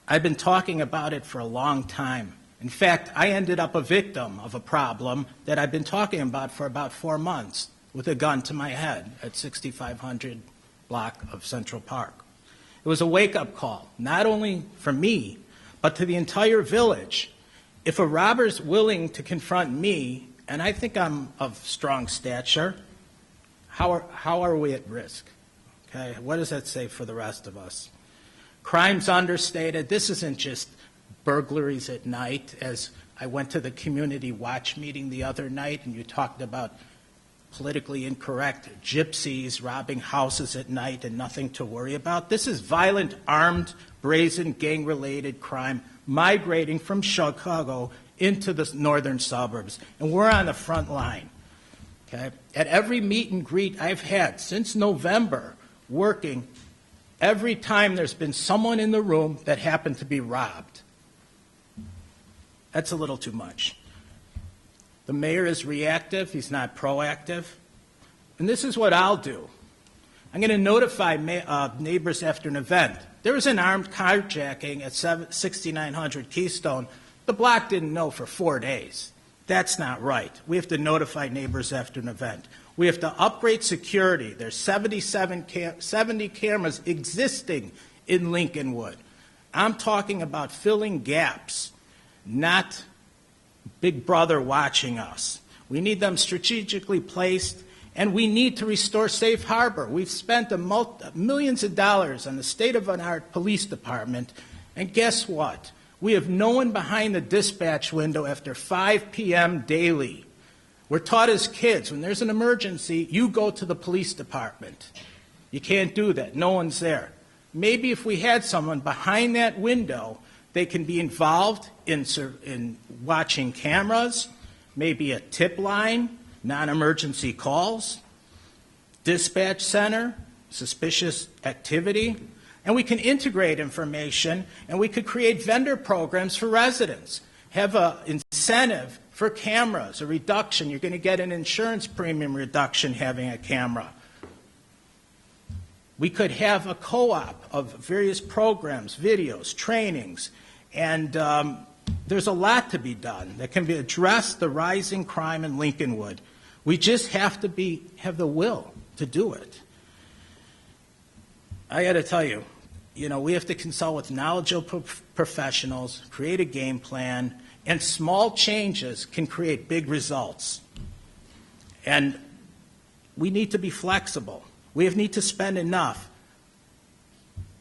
I've been talking about it for a long time. In fact, I ended up a victim of a problem that I've been talking about for about 4 months with a gun to my head at 6500 block of Central Park. It was a wake-up call, not only for me, but to the entire village. If a robber's willing to confront me, and I think I'm of strong stature, how are we at risk? Okay, what does that say for the rest of us? Crime's understated. This isn't just burglaries at night. As I went to the community watch meeting the other night, and you talked about politically incorrect gypsies robbing houses at night and nothing to worry about. This is violent, armed, brazen, gang-related crime migrating from Chicago into the northern suburbs, and we're on the front line. Okay? At every meet and greet I've had since November, working, every time there's been someone in the room that happened to be robbed. That's a little too much. The mayor is reactive, he's not proactive. And this is what I'll do. I'm going to notify neighbors after an event. There was an armed carjacking at 6900 Keystone. The block didn't know for 4 days. That's not right. We have to notify neighbors after an event. We have to upgrade security. There's 70 cameras existing in Lincolnwood. I'm talking about filling gaps, not Big Brother watching us. We need them strategically placed, and we need to restore Safe Harbor. We've spent millions of dollars on the state-of-the-art police department, and guess what? We have no one behind the dispatch window after 5 p.m. daily. We're taught as kids, when there's an emergency, you go to the police department. You can't do that. No one's there. Maybe if we had someone behind that window, they can be involved in watching cameras, maybe a tip line, non-emergency calls, dispatch center, suspicious activity, and we can integrate information, and we could create vendor programs for residents, have an incentive for cameras, a reduction. You're going to get an insurance premium reduction having a camera. We could have a co-op of various programs, videos, trainings, and there's a lot to be done that can address the rising crime in Lincolnwood. We just have to have the will to do it. I got to tell you, we have to consult with knowledgeable professionals, create a game plan, and small changes can create big results. And we need to be flexible. We need to spend enough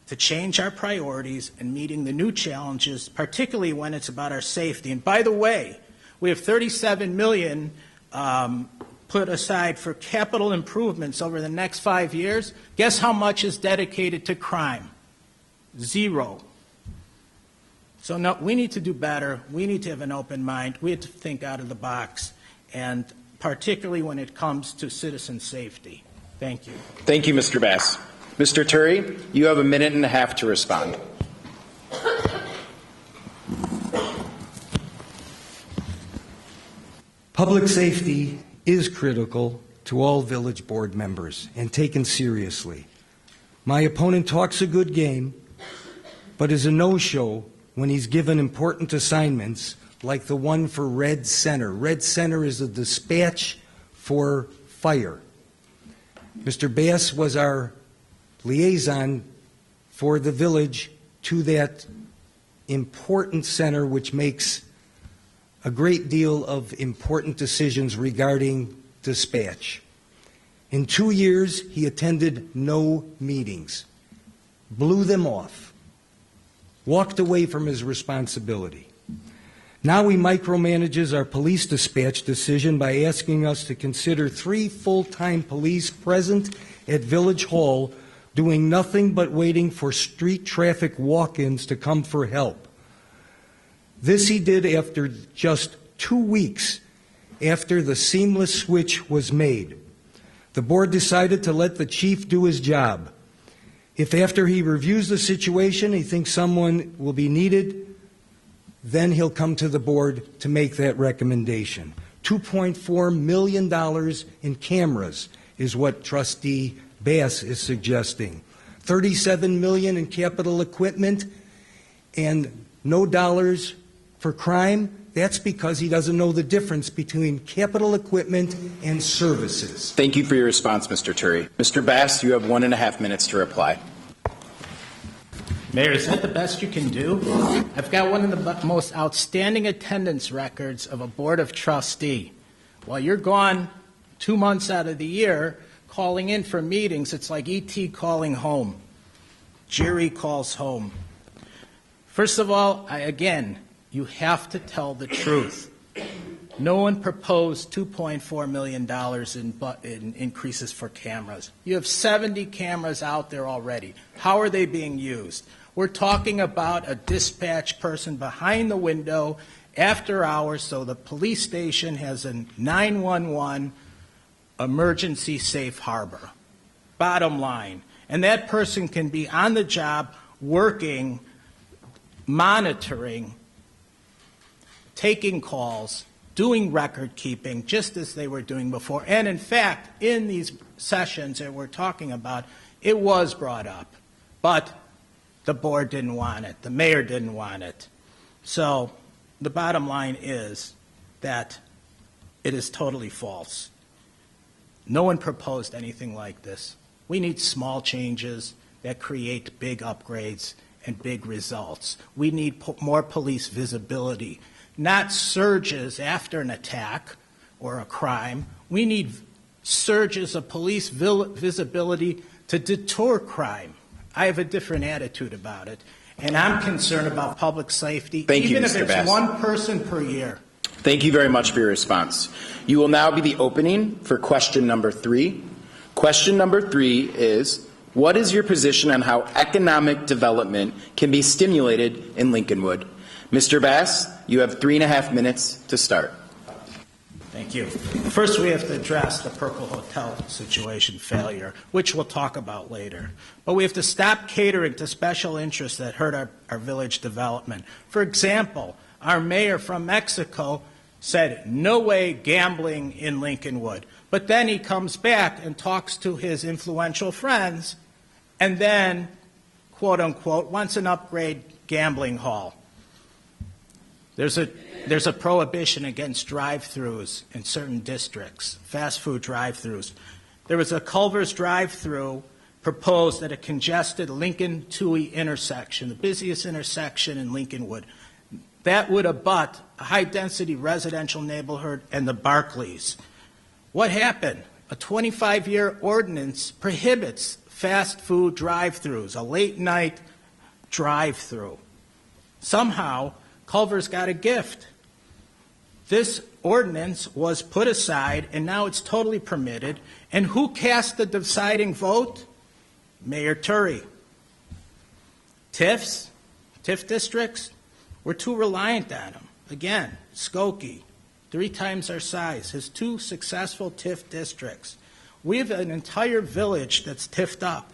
to change our priorities and meeting the new challenges, particularly when it's about our safety. And by the way, we have $37 million put aside for capital improvements over the next 5 years. Guess how much is dedicated to crime? 0. So no, we need to do better. We need to have an open mind. We have to think out of the box, and particularly when it comes to citizen safety. Thank you. Thank you, Mr. Bass. Mr. Turi, you have 1.5 minutes to respond. Public safety is critical to all village board members and taken seriously. My opponent talks a good game, but is a no-show when he's given important assignments like the one for Red Center. Red Center is a dispatch for fire. Mr. Bass was our liaison for the village to that important center, which makes a great deal of important decisions regarding dispatch. In 2 years, he attended no meetings, blew them off, walked away from his responsibility. Now he micromanages our police dispatch decision by asking us to consider 3 full-time police present at Village Hall doing nothing but waiting for street traffic walk-ins to come for help. This he did after just 2 weeks after the seamless switch was made. The board decided to let the chief do his job. If after he reviews the situation he thinks someone will be needed, then he'll come to the board to make that recommendation. $2.4 million in cameras is what Trustee Bass is suggesting. $37 million in capital equipment and no dollars for crime. That's because he doesn't know the difference between capital equipment and services. Thank you for your response, Mr. Turi. Mr. Bass, you have 1.5 minutes to reply. Mayor, is that the best you can do? I've got one of the most outstanding attendance records of a board of trustee. While you're gone 2 months out of the year calling in for meetings, it's like E.T. calling home. Jerry calls home. First of all, again, you have to tell the truth. No one proposed $2.4 million in increases for cameras. You have 70 cameras out there already. How are they being used? We're talking about a dispatch person behind the window after hours, so the police station has a 911 emergency safe harbor. Bottom line. And that person can be on the job working, monitoring, taking calls doing record keeping just as they were doing before. And in fact, in these sessions that we're talking about, it was brought up. But the board didn't want it. The mayor didn't want it. So the bottom line is that it is totally false. No one proposed anything like this. We need small changes that create big upgrades and big results. We need more police visibility, not surges after an attack or a crime. We need surges of police visibility to deter crime. I have a different attitude about it, and I'm concerned about public safety, even if it's one person per year. Thank you very much for your response. You will now be the opening for question number 3. Question number 3 is, what is your position on how economic development can be stimulated in Lincolnwood? Mr. Bass, you have 3.5 minutes to start. Thank you. First, we have to address the Purple Hotel situation failure, which we'll talk about later. But we have to stop catering to special interests that hurt our village development. For example, our mayor from Mexico said, no way gambling in Lincolnwood. But then he comes back and talks to his influential friends and then, quote unquote, wants an upgrade gambling hall. There's a prohibition against drive-throughs in certain districts, fast food drive-throughs. There was a Culver's drive-through proposed at a congested Lincoln-Toohey intersection, the busiest intersection in Lincolnwood. That would abut a high-density residential neighborhood and the Barclays. What happened? A 25-year ordinance prohibits fast food drive-throughs, a late-night drive-through. Somehow, Culver's got a gift. This ordinance was put aside, and now it's totally permitted. And who cast the deciding vote? Mayor Turi. TIF districts, we're too reliant on them. Again, Skokie, 3 times our size, has 2 successful TIF districts. We have an entire village that's TIF'd up.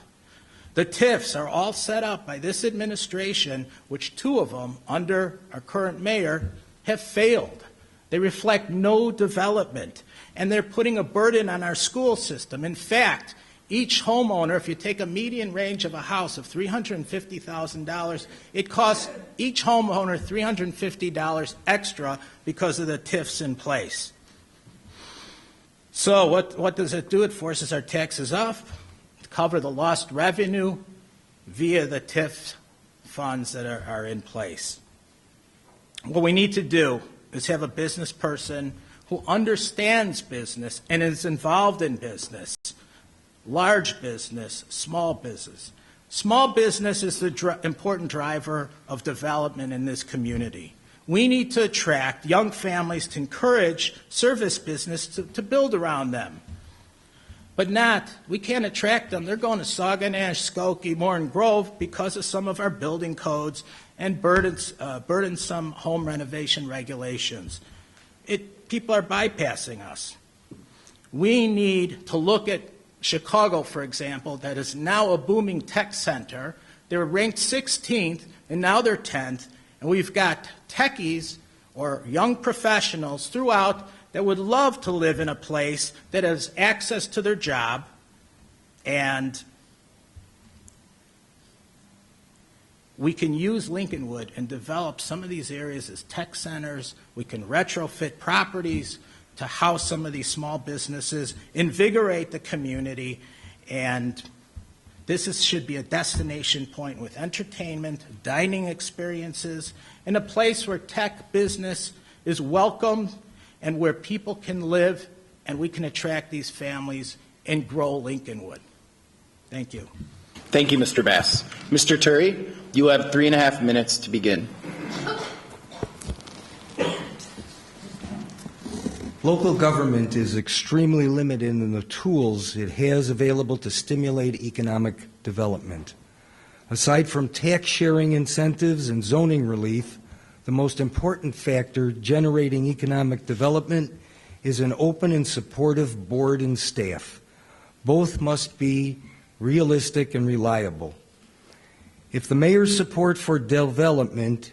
The TIFs are all set up by this administration, which 2 of them, under our current mayor, have failed. They reflect no development, and they're putting a burden on our school system. In fact, each homeowner, if you take a median range of a house of $350,000, it costs each homeowner $350 extra because of the TIFs in place. So what does it do? It forces our taxes up to cover the lost revenue via the TIF funds that are in place. What we need to do is have a business person who understands business and is involved in business. Large business, small business. Small business is the important driver of development in this community. We need to attract young families to encourage service business to build around them. But we can't attract them. They're going to Saguenash, Skokie, Morton Grove because of some of our building codes and burdensome home renovation regulations. People are bypassing us. We need to look at Chicago, for example, that is now a booming tech center. They're ranked 16th, and now they're 10th. And we've got techies or young professionals throughout that would love to live in a place that has access to their job, and we can use Lincolnwood and develop some of these areas as tech centers. We can retrofit properties to house some of these small businesses, invigorate the community, and this should be a destination point with entertainment, dining experiences, and a place where tech business is welcomed and where people can live, and we can attract these families and grow Lincolnwood. Thank you. Thank you, Mr. Bass. Mr. Turi, you have 3.5 minutes to begin. Local government is extremely limited in the tools it has available to stimulate economic development. Aside from tax sharing incentives and zoning relief, the most important factor generating economic development is an open and supportive board and staff. Both must be realistic and reliable. If the mayor's support for development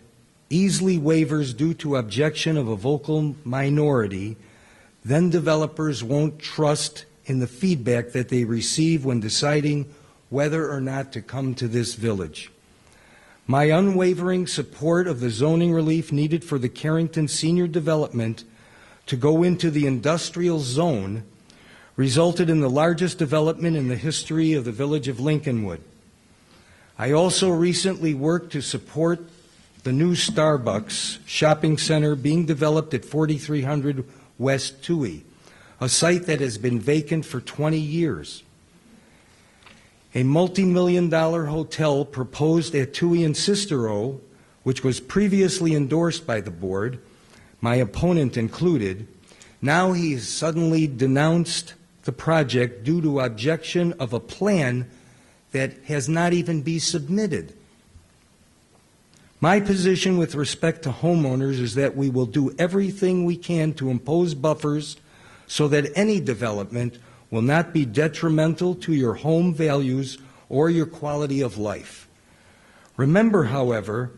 easily waivers due to objection of a vocal minority, then developers won't trust in the feedback that they receive when deciding whether or not to come to this village. My unwavering support of the zoning relief needed for the Carrington Senior Development to go into the industrial zone resulted in the largest development in the history of the village of Lincolnwood. I also recently worked to support the new Starbucks shopping center being developed at 4300 West Toohey, a site that has been vacant for 20 years. A multi-million-dollar hotel proposed at Toohey and Cicero, which was previously endorsed by the board, my opponent included. Now he has suddenly denounced the project due to objection of a plan that has not even been submitted. My position with respect to homeowners is that we will do everything we can to impose buffers so that any development will not be detrimental to your home values or your quality of life. Remember, however,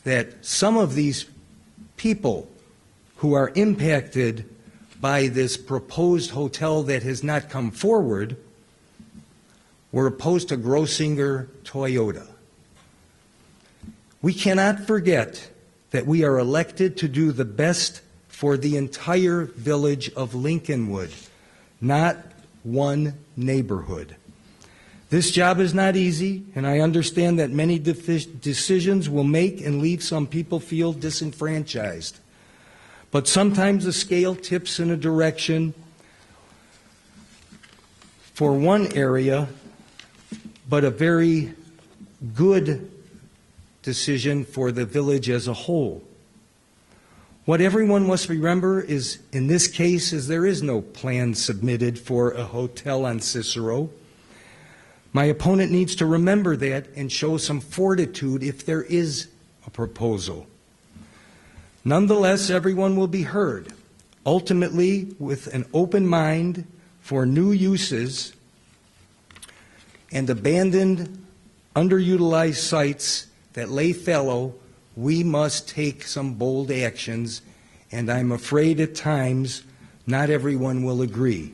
that some of these people who are impacted by this proposed hotel that has not come forward were opposed to Grossinger Toyota. We cannot forget that we are elected to do the best for the entire village of Lincolnwood, not one neighborhood. This job is not easy, and I understand that many decisions will make and leave some people feel disenfranchised. But sometimes the scale tips in a direction for one area, but a very good decision for the village as a whole. What everyone must remember is, in this case, is there is no plan submitted for a hotel on Cicero. My opponent needs to remember that and show some fortitude if there is a proposal. Nonetheless, everyone will be heard, ultimately with an open mind for new uses and abandoned, underutilized sites that lay fallow. We must take some bold actions, and I'm afraid at times not everyone will agree.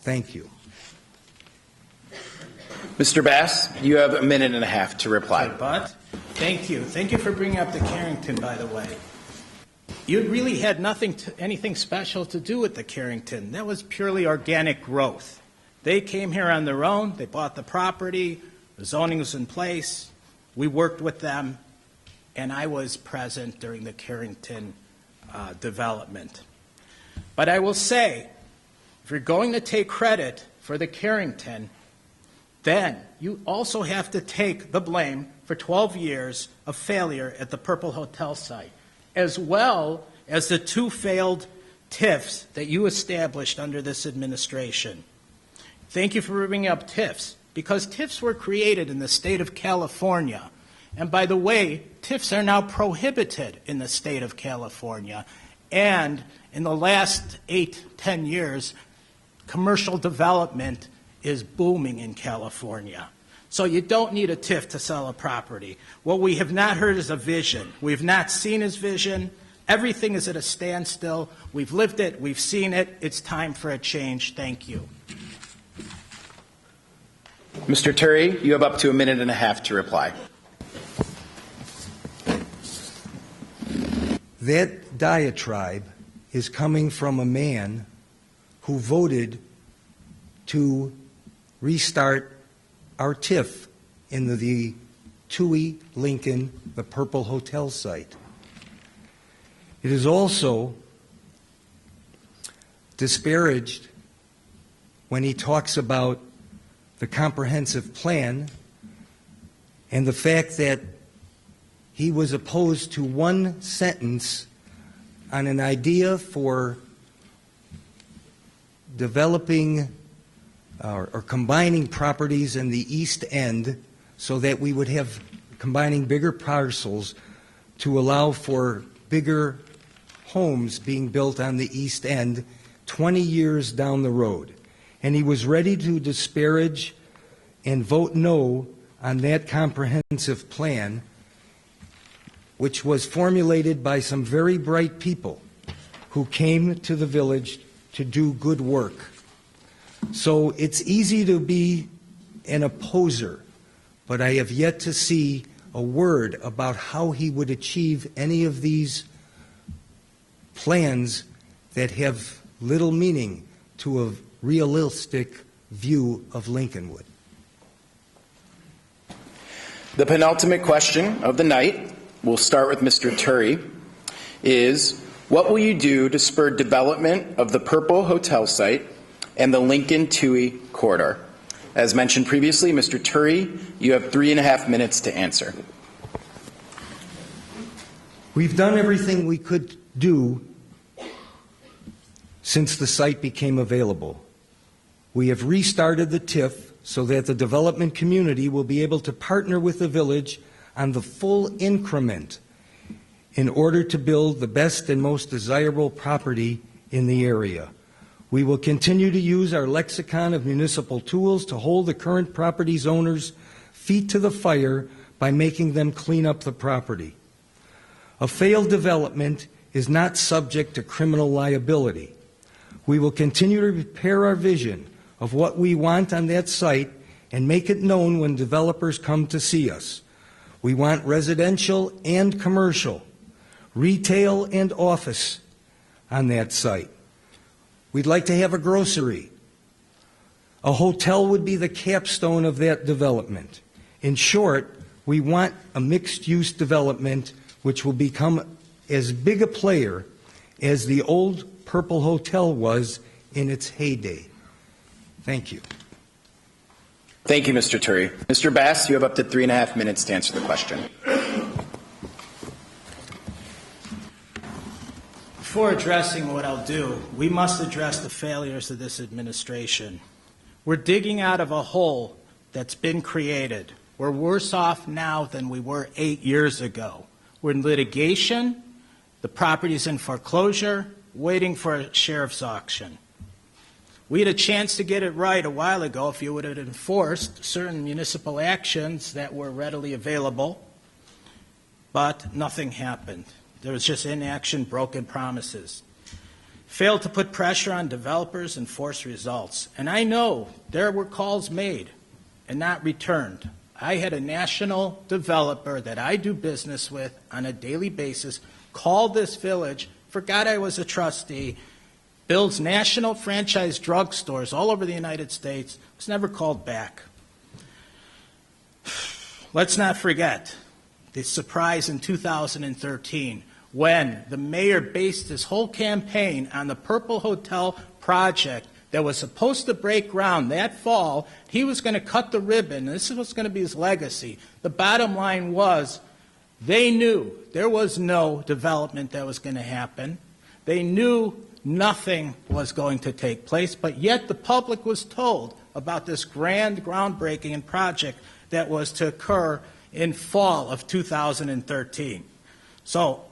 Thank you. Mr. Bass, you have a minute and a half to reply. Bud, thank you. Thank you for bringing up the Carrington, by the way. You really had anything special to do with the Carrington. That was purely organic growth. They came here on their own. They bought the property. The zoning was in place. We worked with them, and I was present during the Carrington development. But I will say, if you're going to take credit for the Carrington, then you also have to take the blame for 12 years of failure at the Purple Hotel site, as well as the 2 failed TIFs that you established under this administration. Thank you for bringing up TIFs, because TIFs were created in the state of California. And by the way, TIFs are now prohibited in the state of California. And in the last 8-10 years, commercial development is booming in California. So you don't need a TIF to sell a property. What we have not heard is a vision. We've not seen his vision. Everything is at a standstill. We've lived it. We've seen it. It's time for a change. Thank you. Mr. Turi, you have up to a minute and a half to reply. That diatribe is coming from a man who voted to restart our TIF in the Toohey, Lincoln, the Purple Hotel site. It is also disparaged when he talks about the comprehensive plan and the fact that he was opposed to one sentence on an idea for developing or combining properties in the East End so that we would have combining bigger parcels to allow for bigger homes being built on the East End 20 years down the road. And he was ready to disparage and vote no on that comprehensive plan. which was formulated by some very bright people who came to the village to do good work. So it's easy to be an opposer, but I have yet to see a word about how he would achieve any of these plans that have little meaning to a realistic view of Lincolnwood. The penultimate question of the night, we'll start with Mr. Turi, is what will you do to spur development of the Purple Hotel site and the Lincoln-Toohey corridor? As mentioned previously, Mr. Turi, you have 3.5 minutes to answer. We've done everything we could do since the site became available. We have restarted the TIF so that the development community will be able to partner with the village on the full increment in order to build the best and most desirable property in the area. We will continue to use our lexicon of municipal tools to hold the current property's owners' feet to the fire by making them clean up the property. A failed development is not subject to criminal liability. We will continue to prepare our vision of what we want on that site and make it known when developers come to see us. We want residential and commercial, retail and office on that site. We'd like to have a grocery. A hotel would be the capstone of that development. In short, we want a mixed-use development which will become as big a player as the old Purple Hotel was in its heyday. Thank you. Thank you, Mr. Turi. Mr. Bass, you have up to 3.5 minutes to answer the question. Before addressing what I'll do, we must address the failures of this administration. We're digging out of a hole that's been created. We're worse off now than we were 8 years ago. We're in litigation, the property's in foreclosure, waiting for a sheriff's auction. We had a chance to get it right a while ago if you would have enforced certain municipal actions that were readily available, but nothing happened. There was just inaction, broken promises. Failed to put pressure on developers and force results. And I know there were calls made and not returned. I had a national developer that I do business with on a daily basis call this village, forgot I was a trustee, builds national franchise drugstores all over the United States, was never called back. Let's not forget the surprise in 2013 when the mayor based his whole campaign on the Purple Hotel project that was supposed to break ground that fall. He was going to cut the ribbon. This was going to be his legacy. The bottom line was they knew there was no development that was going to happen. They knew nothing was going to take place, but yet the public was told about this grand groundbreaking and project that was to occur in fall of 2013. So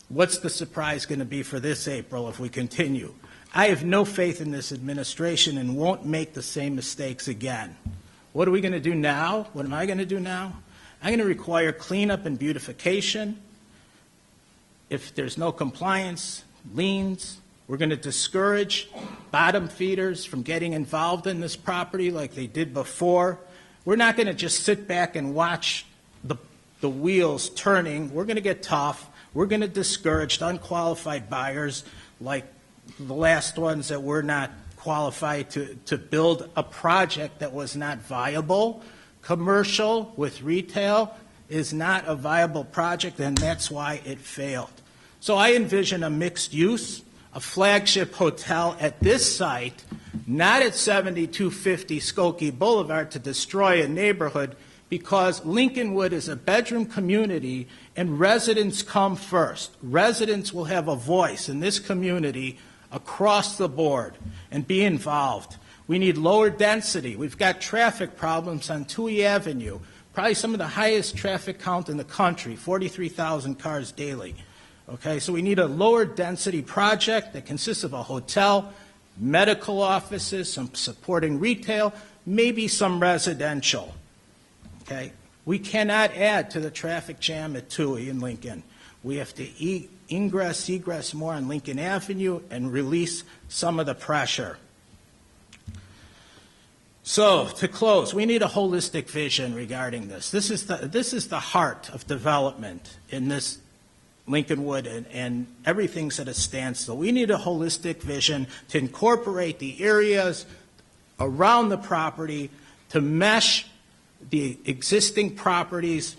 what's the surprise going to be for this April if we continue? I have no faith in this administration and won't make the same mistakes again. What are we going to do now? What am I going to do now? I'm going to require cleanup and beautification. If there's no compliance, liens, we're going to discourage bottom feeders from getting involved in this property like they did before. We're not going to just sit back and watch the wheels turning. We're going to get tough. We're going to discourage unqualified buyers like the last ones that were not qualified to build a project that was not viable. Commercial with retail is not a viable project, and that's why it failed. So I envision a mixed use, a flagship hotel at this site, not at 7250 Skokie Boulevard to destroy a neighborhood, because Lincolnwood is a bedroom community and residents come first. Residents will have a voice in this community across the board and be involved. We need lower density. We've got traffic problems on Toohey Avenue, probably some of the highest traffic count in the country, 43,000 cars daily. Okay, so we need a lower density project that consists of a hotel, medical offices, some supporting retail, maybe some residential. Okay, we cannot add to the traffic jam at Toohey and Lincoln. We have to ingress, egress more on Lincoln Avenue and release some of the pressure. So, to close, we need a holistic vision regarding this. This is the heart of development in this Lincolnwood, and everything's at a standstill. We need a holistic vision to incorporate the areas around the property, to mesh the existing properties,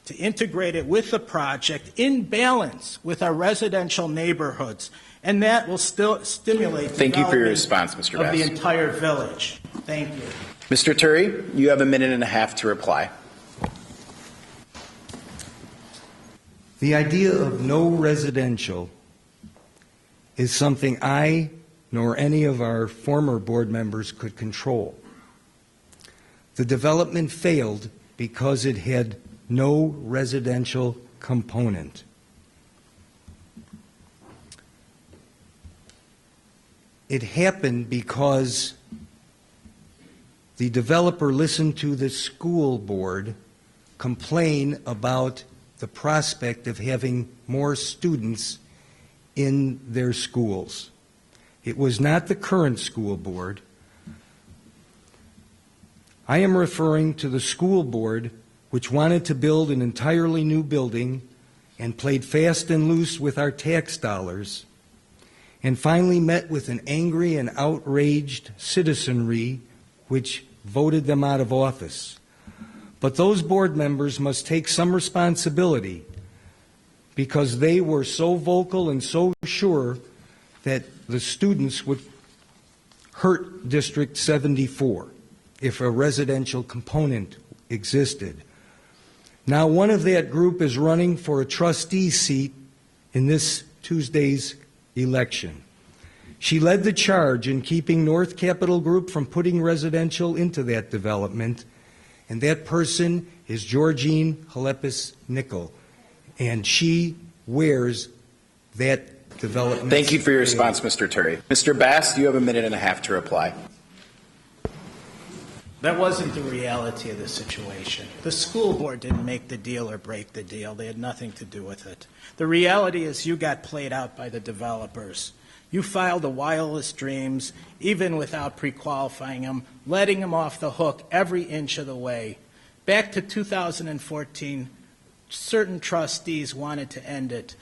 to integrate it with the project in balance with our residential neighborhoods, and that will still stimulate Thank you for your development response, Mr. of the Bass. entire village. Thank you. Mr. Turi, you have a minute and a half to reply. The idea of no residential is something I nor any of our former board members could control. The development failed because it had no residential component. It happened because the developer listened to the school board complain about the prospect of having more students in their schools. It was not the current school board. I am referring to the school board, which wanted to build an entirely new building and played fast and loose with our tax dollars, and finally met with an angry and outraged citizenry which voted them out of office. But those board members must take some responsibility because they were so vocal and so sure that the students would hurt District 74 if a residential component existed. Now, one of that group is running for a trustee seat in this Tuesday's election. She led the charge in keeping North Capital Group from putting residential into that development, and that person is Georgine Halepis-Nickel, and she wears that development. Thank you for your response, Mr. Turi. Mr. Bass, you have a minute and a half to reply. That wasn't the reality of the situation. The school board didn't make the deal or break the deal. They had nothing to do with it. The reality is you got played out by the developers. You filed the wildest dreams, even without pre-qualifying them, letting them off the hook every inch of the way. Back to 2014, certain trustees wanted to end it,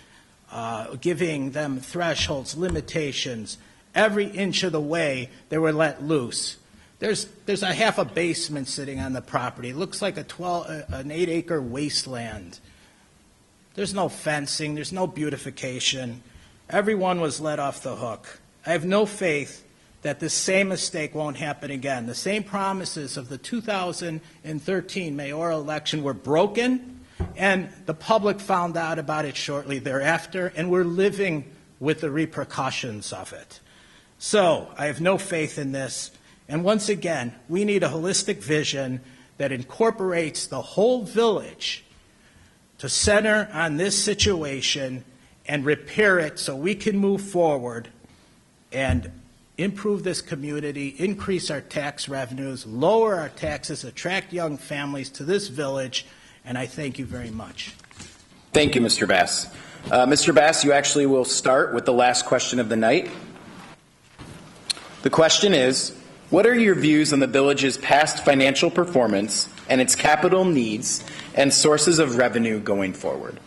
giving them thresholds, limitations. Every inch of the way, they were let loose. There's a half a basement sitting on the property. It looks like an 8-acre wasteland. There's no fencing. There's no beautification. Everyone was let off the hook. I have no faith that the same mistake won't happen again. The same promises of the 2013 mayoral election were broken, and the public found out about it shortly thereafter, and we're living with the repercussions of it. So I have no faith in this. And once again, we need a holistic vision that incorporates the whole village to center on this situation and repair it so we can move forward and improve this community, increase our tax revenues, lower our taxes, attract young families to this village, and I thank you very much. Thank you, Mr. Bass. Mr. Bass, you actually will start with the last question of the night. The question is, what are your views on the village's past financial performance and its capital needs and sources of revenue going forward?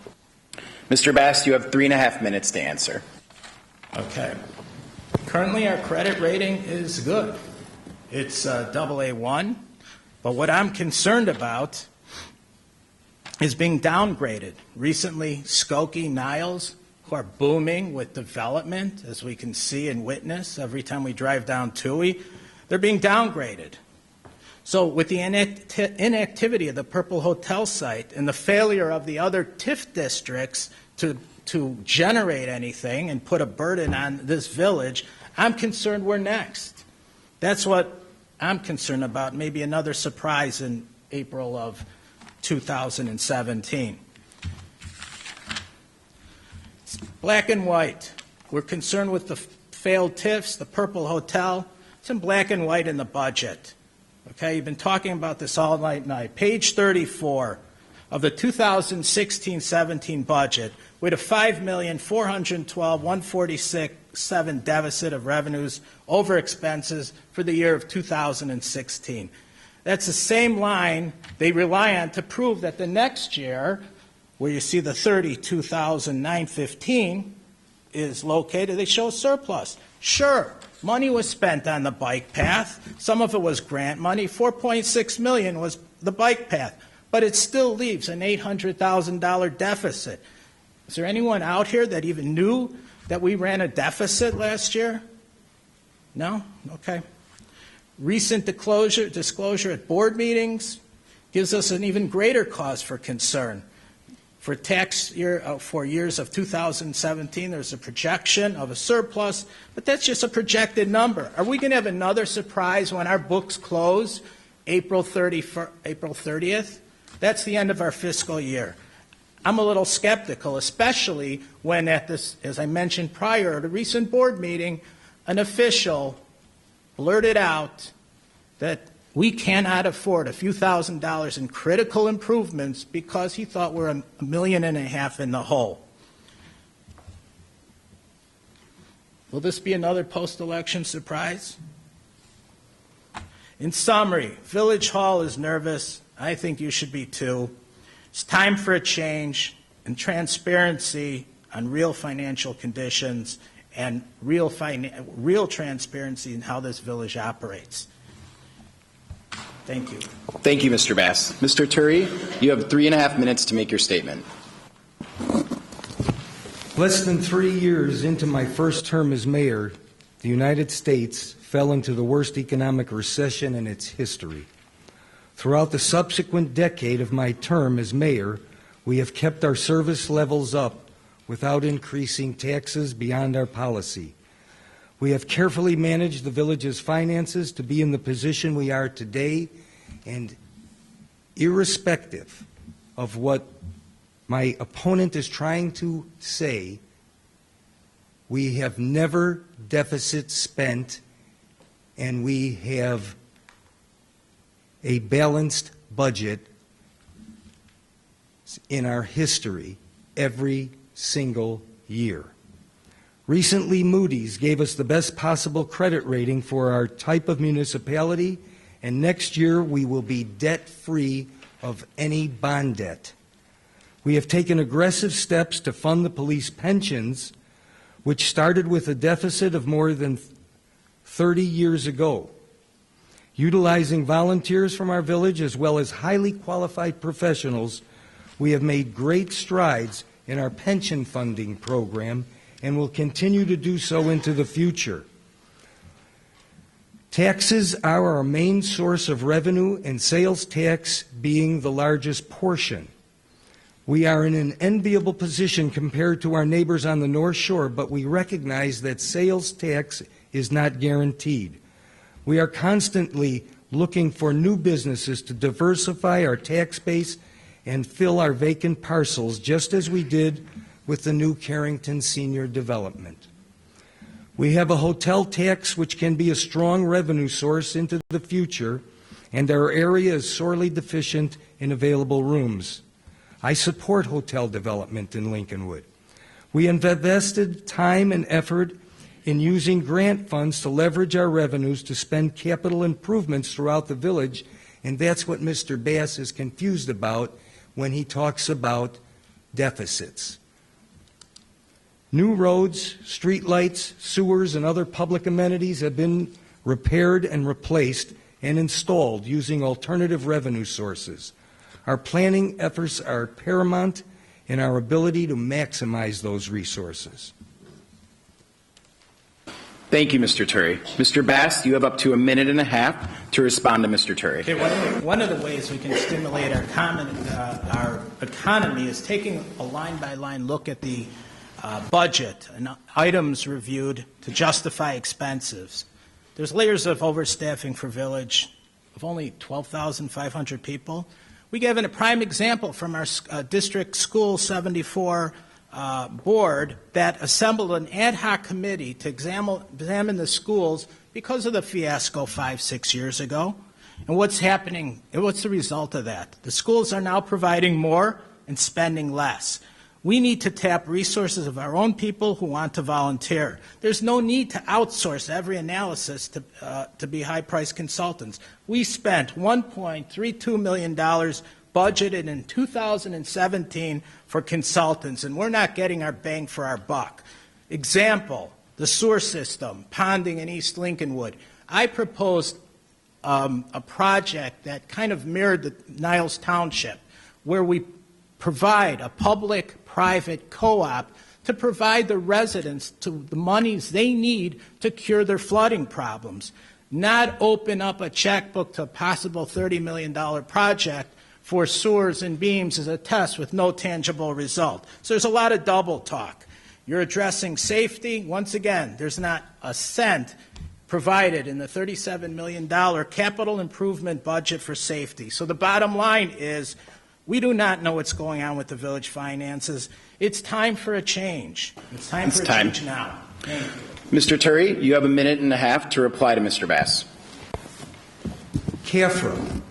Mr. Bass, you have 3.5 minutes to answer. Okay. Currently, our credit rating is good. It's AA1, but what I'm concerned about is being downgraded. Recently, Skokie, Niles, who are booming with development, as we can see and witness every time we drive down Toohey, they're being downgraded. So with the inactivity of the Purple Hotel site and the failure of the other TIF districts to generate anything and put a burden on this village, I'm concerned we're next. That's what I'm concerned about, maybe another surprise in April of 2017. It's black and white. We're concerned with the failed TIFs, the Purple Hotel. It's in black and white in the budget. Okay, you've been talking about this all night. Page 34 of the 2016-17 budget, with a $5,412,146.7 deficit of revenues over expenses for the year of 2016. That's the same line they rely on to prove that the next year, where you see the $32,915 is located, they show a surplus. Sure, money was spent on the bike path. Some of it was grant money. $4.6 million was the bike path, but it still leaves an $800,000 deficit. Is there anyone out here that even knew that we ran a deficit last year? No? Okay. Recent disclosure at board meetings gives us an even greater cause for concern. For tax year, for years of 2017, there's a projection of a surplus, but that's just a projected number. Are we going to have another surprise when our books close April 30th? That's the end of our fiscal year. I'm a little skeptical, especially when at this, as I mentioned prior, at a recent board meeting, an official blurted out that we cannot afford a few $1,000s in critical improvements because he thought we're $1.5 million in the hole. Will this be another post-election surprise? In summary, Village Hall is nervous. I think you should be too. It's time for a change and transparency on real financial conditions and real transparency in how this village operates. Thank you. Thank you, Mr. Bass. Mr. Turi, you have 3.5 minutes to make your statement. Less than 3 years into my first term as mayor, the United States fell into the worst economic recession in its history. Throughout the subsequent decade of my term as mayor, we have kept our service levels up without increasing taxes beyond our policy. We have carefully managed the village's finances to be in the position we are today, and irrespective of what my opponent is trying to say, we have never deficit spent, and we have a balanced budget in our history every single year. Recently, Moody's gave us the best possible credit rating for our type of municipality, and next year we will be debt-free of any bond debt. We have taken aggressive steps to fund the police pensions, which started with a deficit of more than 30 years ago. Utilizing volunteers from our village as well as highly qualified professionals, we have made great strides in our pension funding program and will continue to do so into the future. Taxes are our main source of revenue, and sales tax being the largest portion. We are in an enviable position compared to our neighbors on the North Shore, but we recognize that sales tax is not guaranteed. We are constantly looking for new businesses to diversify our tax base and fill our vacant parcels, just as we did with the new Carrington Senior Development. We have a hotel tax which can be a strong revenue source into the future, and our area is sorely deficient in available rooms. I support hotel development in Lincolnwood. We have invested time and effort in using grant funds to leverage our revenues to spend capital improvements throughout the village, and that's what Mr. Bass is confused about when he talks about deficits. New roads, street lights, sewers, and other public amenities have been repaired and replaced and installed using alternative revenue sources. Our planning efforts are paramount in our ability to maximize those resources. Thank you, Mr. Turi. Mr. Bass, you have up to 1.5 minutes to respond to Mr. Turi. Okay, one of the ways we can stimulate our economy is taking a line-by-line look at the budget and items reviewed to justify expenses. There's layers of overstaffing for village of only 12,500 people. We gave a prime example from our District School 74 board that assembled an ad hoc committee to examine the schools because of the fiasco 5-6 years ago. And what's happening, and what's the result of that? The schools are now providing more and spending less. We need to tap resources of our own people who want to volunteer. There's no need to outsource every analysis to be high-priced consultants. We spent $1.32 million budgeted in 2017 for consultants, and we're not getting our bang for our buck. Example, the sewer system, ponding in East Lincolnwood. I proposed a project that kind of mirrored the Niles Township, where we provide a public-private co-op to provide the residents to the monies they need to cure their flooding problems, not open up a checkbook to a possible $30 million project for sewers and beams as a test with no tangible result. So there's a lot of double talk. You're addressing safety. Once again, there's not a cent provided in the $37 million capital improvement budget for safety. So the bottom line is we do not know what's going on with the village finances. It's time for a change. It's time for a change now. Thank you. Mr. Turi, you have a minute and a half to reply to Mr. Bass. CAFRA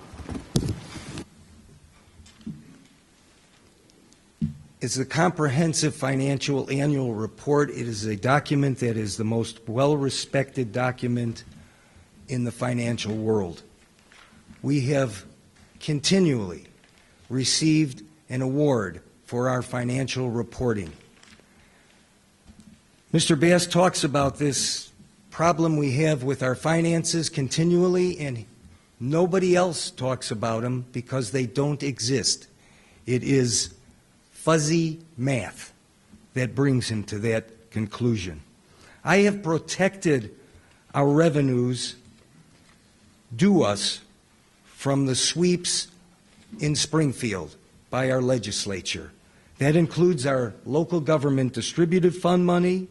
is a comprehensive financial annual report. It is a document that is the most well-respected document in the financial world. We have continually received an award for our financial reporting. Mr. Bass talks about this problem we have with our finances continually, and nobody else talks about them because they don't exist. It is fuzzy math that brings him to that conclusion. I have protected our revenues due us from the sweeps in Springfield by our legislature. That includes our local government distributed fund money,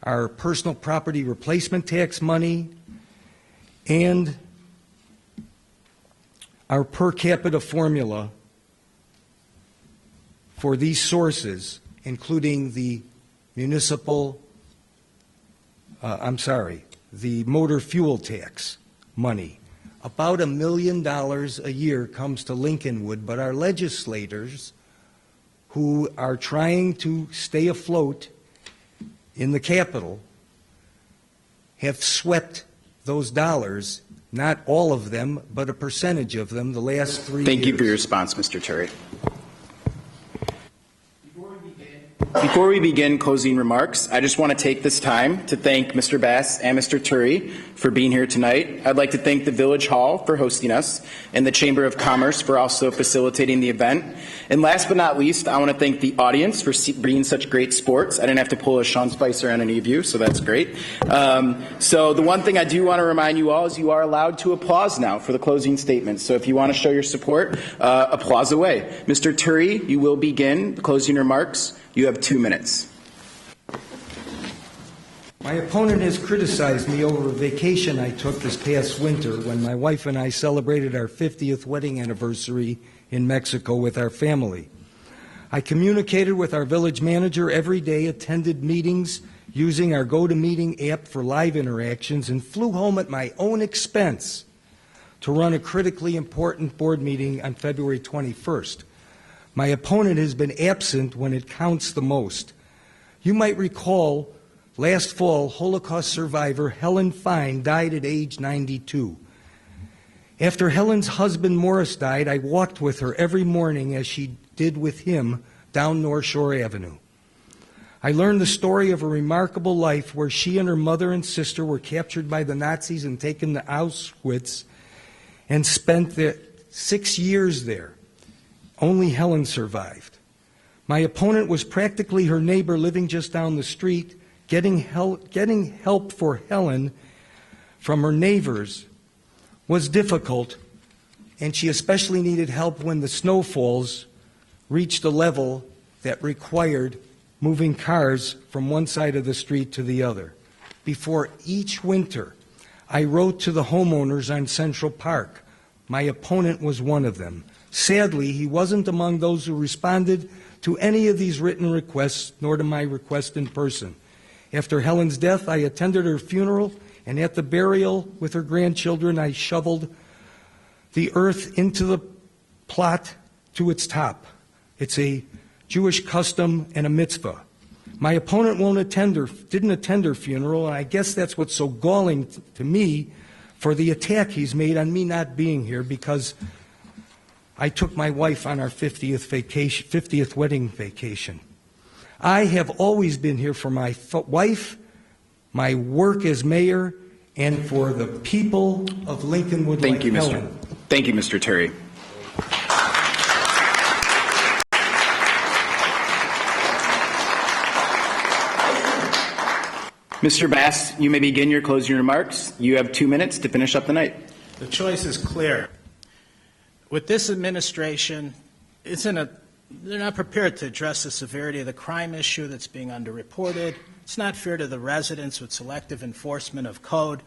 our personal property replacement tax money, and our per capita formula for these sources, including the the motor fuel tax money. About $1 million a year comes to Lincolnwood, but our legislators who are trying to stay afloat in the Capitol have swept those dollars, not all of them, but a percentage of them the last 3 years. Thank you for your response, Mr. Turi. Before we begin closing remarks, I just want to take this time to thank Mr. Bass and Mr. Turi for being here tonight. I'd like to thank the Village Hall for hosting us and the Chamber of Commerce for also facilitating the event. And last but not least, I want to thank the audience for being such great sports. I didn't have to pull a Sean Spicer on any of you, so that's great. So the one thing I do want to remind you all is you are allowed to applause now for the closing statements. So if you want to show your support, applause away. Mr. Turi, you will begin the closing remarks. You have 2 minutes. My opponent has criticized me over a vacation I took this past winter when my wife and I celebrated our 50th wedding anniversary in Mexico with our family. I communicated with our village manager every day, attended meetings using our GoToMeeting app for live interactions, and flew home at my own expense to run a critically important board meeting on February 21st. My opponent has been absent when it counts the most. You might recall last fall, Holocaust survivor Helen Fine died at age 92. After Helen's husband Morris died, I walked with her every morning as she did with him down North Shore Avenue. I learned the story of a remarkable life where she and her mother and sister were captured by the Nazis and taken to Auschwitz and spent 6 years there. Only Helen survived. My opponent was practically her neighbor living just down the street. Getting help for Helen from her neighbors was difficult, and she especially needed help when the snowfalls reached a level that required moving cars from one side of the street to the other. Before each winter, I wrote to the homeowners on Central Park. My opponent was one of them. Sadly, he wasn't among those who responded to any of these written requests, nor to my request in person. After Helen's death, I attended her funeral, and at the burial with her grandchildren, I shoveled the earth into the plot to its top. It's a Jewish custom, and a mitzvah. My opponent didn't attend her funeral, and I guess that's what's so galling to me for the attack he's made on me not being here, because I took my wife on our 50th wedding vacation. I have always been here for my wife, my work as mayor, and for the people of Lincolnwood. Thank you, Helen. Thank you, Mr. Terry. Mr. Bass, you may begin your closing remarks. You have 2 minutes to finish up the night. The choice is clear. With this administration, they're not prepared to address the severity of the crime issue that's being underreported. It's not fair to the residents with selective enforcement of code.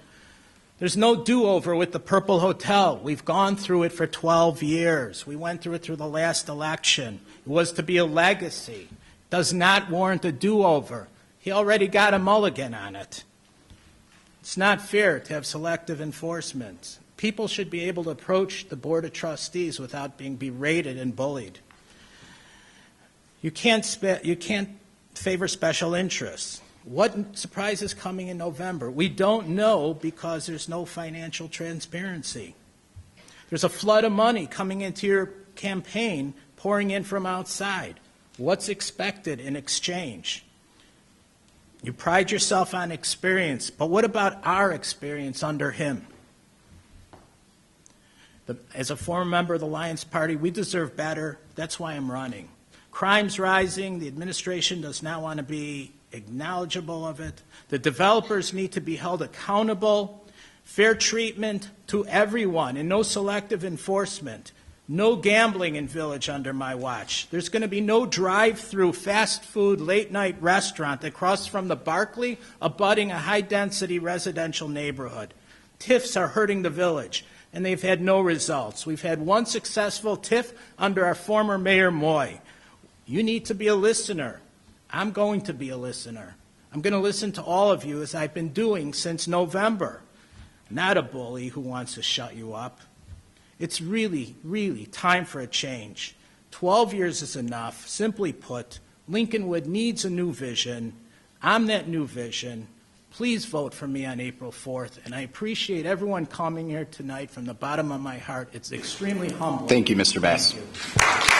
There's no do-over with the Purple Hotel. We've gone through it for 12 years. We went through it through the last election. It was to be a legacy. It does not warrant a do-over. He already got a mulligan on it. It's not fair to have selective enforcement. People should be able to approach the Board of Trustees without being berated and bullied. You can't favor special interests. What surprise is coming in November? We don't know because there's no financial transparency. There's a flood of money coming into your campaign, pouring in from outside. What's expected in exchange? You pride yourself on experience, but what about our experience under him? As a former member of the Alliance Party, we deserve better. That's why I'm running. Crime's rising. The administration does not want to be acknowledgeable of it. The developers need to be held accountable. Fair treatment to everyone and no selective enforcement. No gambling in Village under my watch. There's going to be no drive-through fast food late-night restaurant across from the Barclay, abutting a high-density residential neighborhood. TIFs are hurting the Village, and they've had no results. We've had one successful TIF under our former Mayor Moy. You need to be a listener. I'm going to be a listener. I'm going to listen to all of you as I've been doing since November. Not a bully who wants to shut you up. It's really, really time for a change. 12 years is enough. Simply put, Lincolnwood needs a new vision. I'm that new vision. Please vote for me on April 4th, and I appreciate everyone coming here tonight from the bottom of my heart. It's extremely humbling. Thank you, Mr. Bass. Thank you.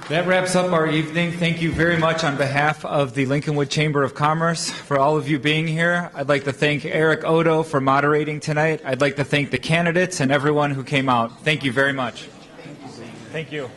That wraps up our evening. Thank you very much on behalf of the Lincolnwood Chamber of Commerce for all of you being here. I'd like to thank Eric Odo for moderating tonight. I'd like to thank the candidates and everyone who came out. Thank you very much. Thank you.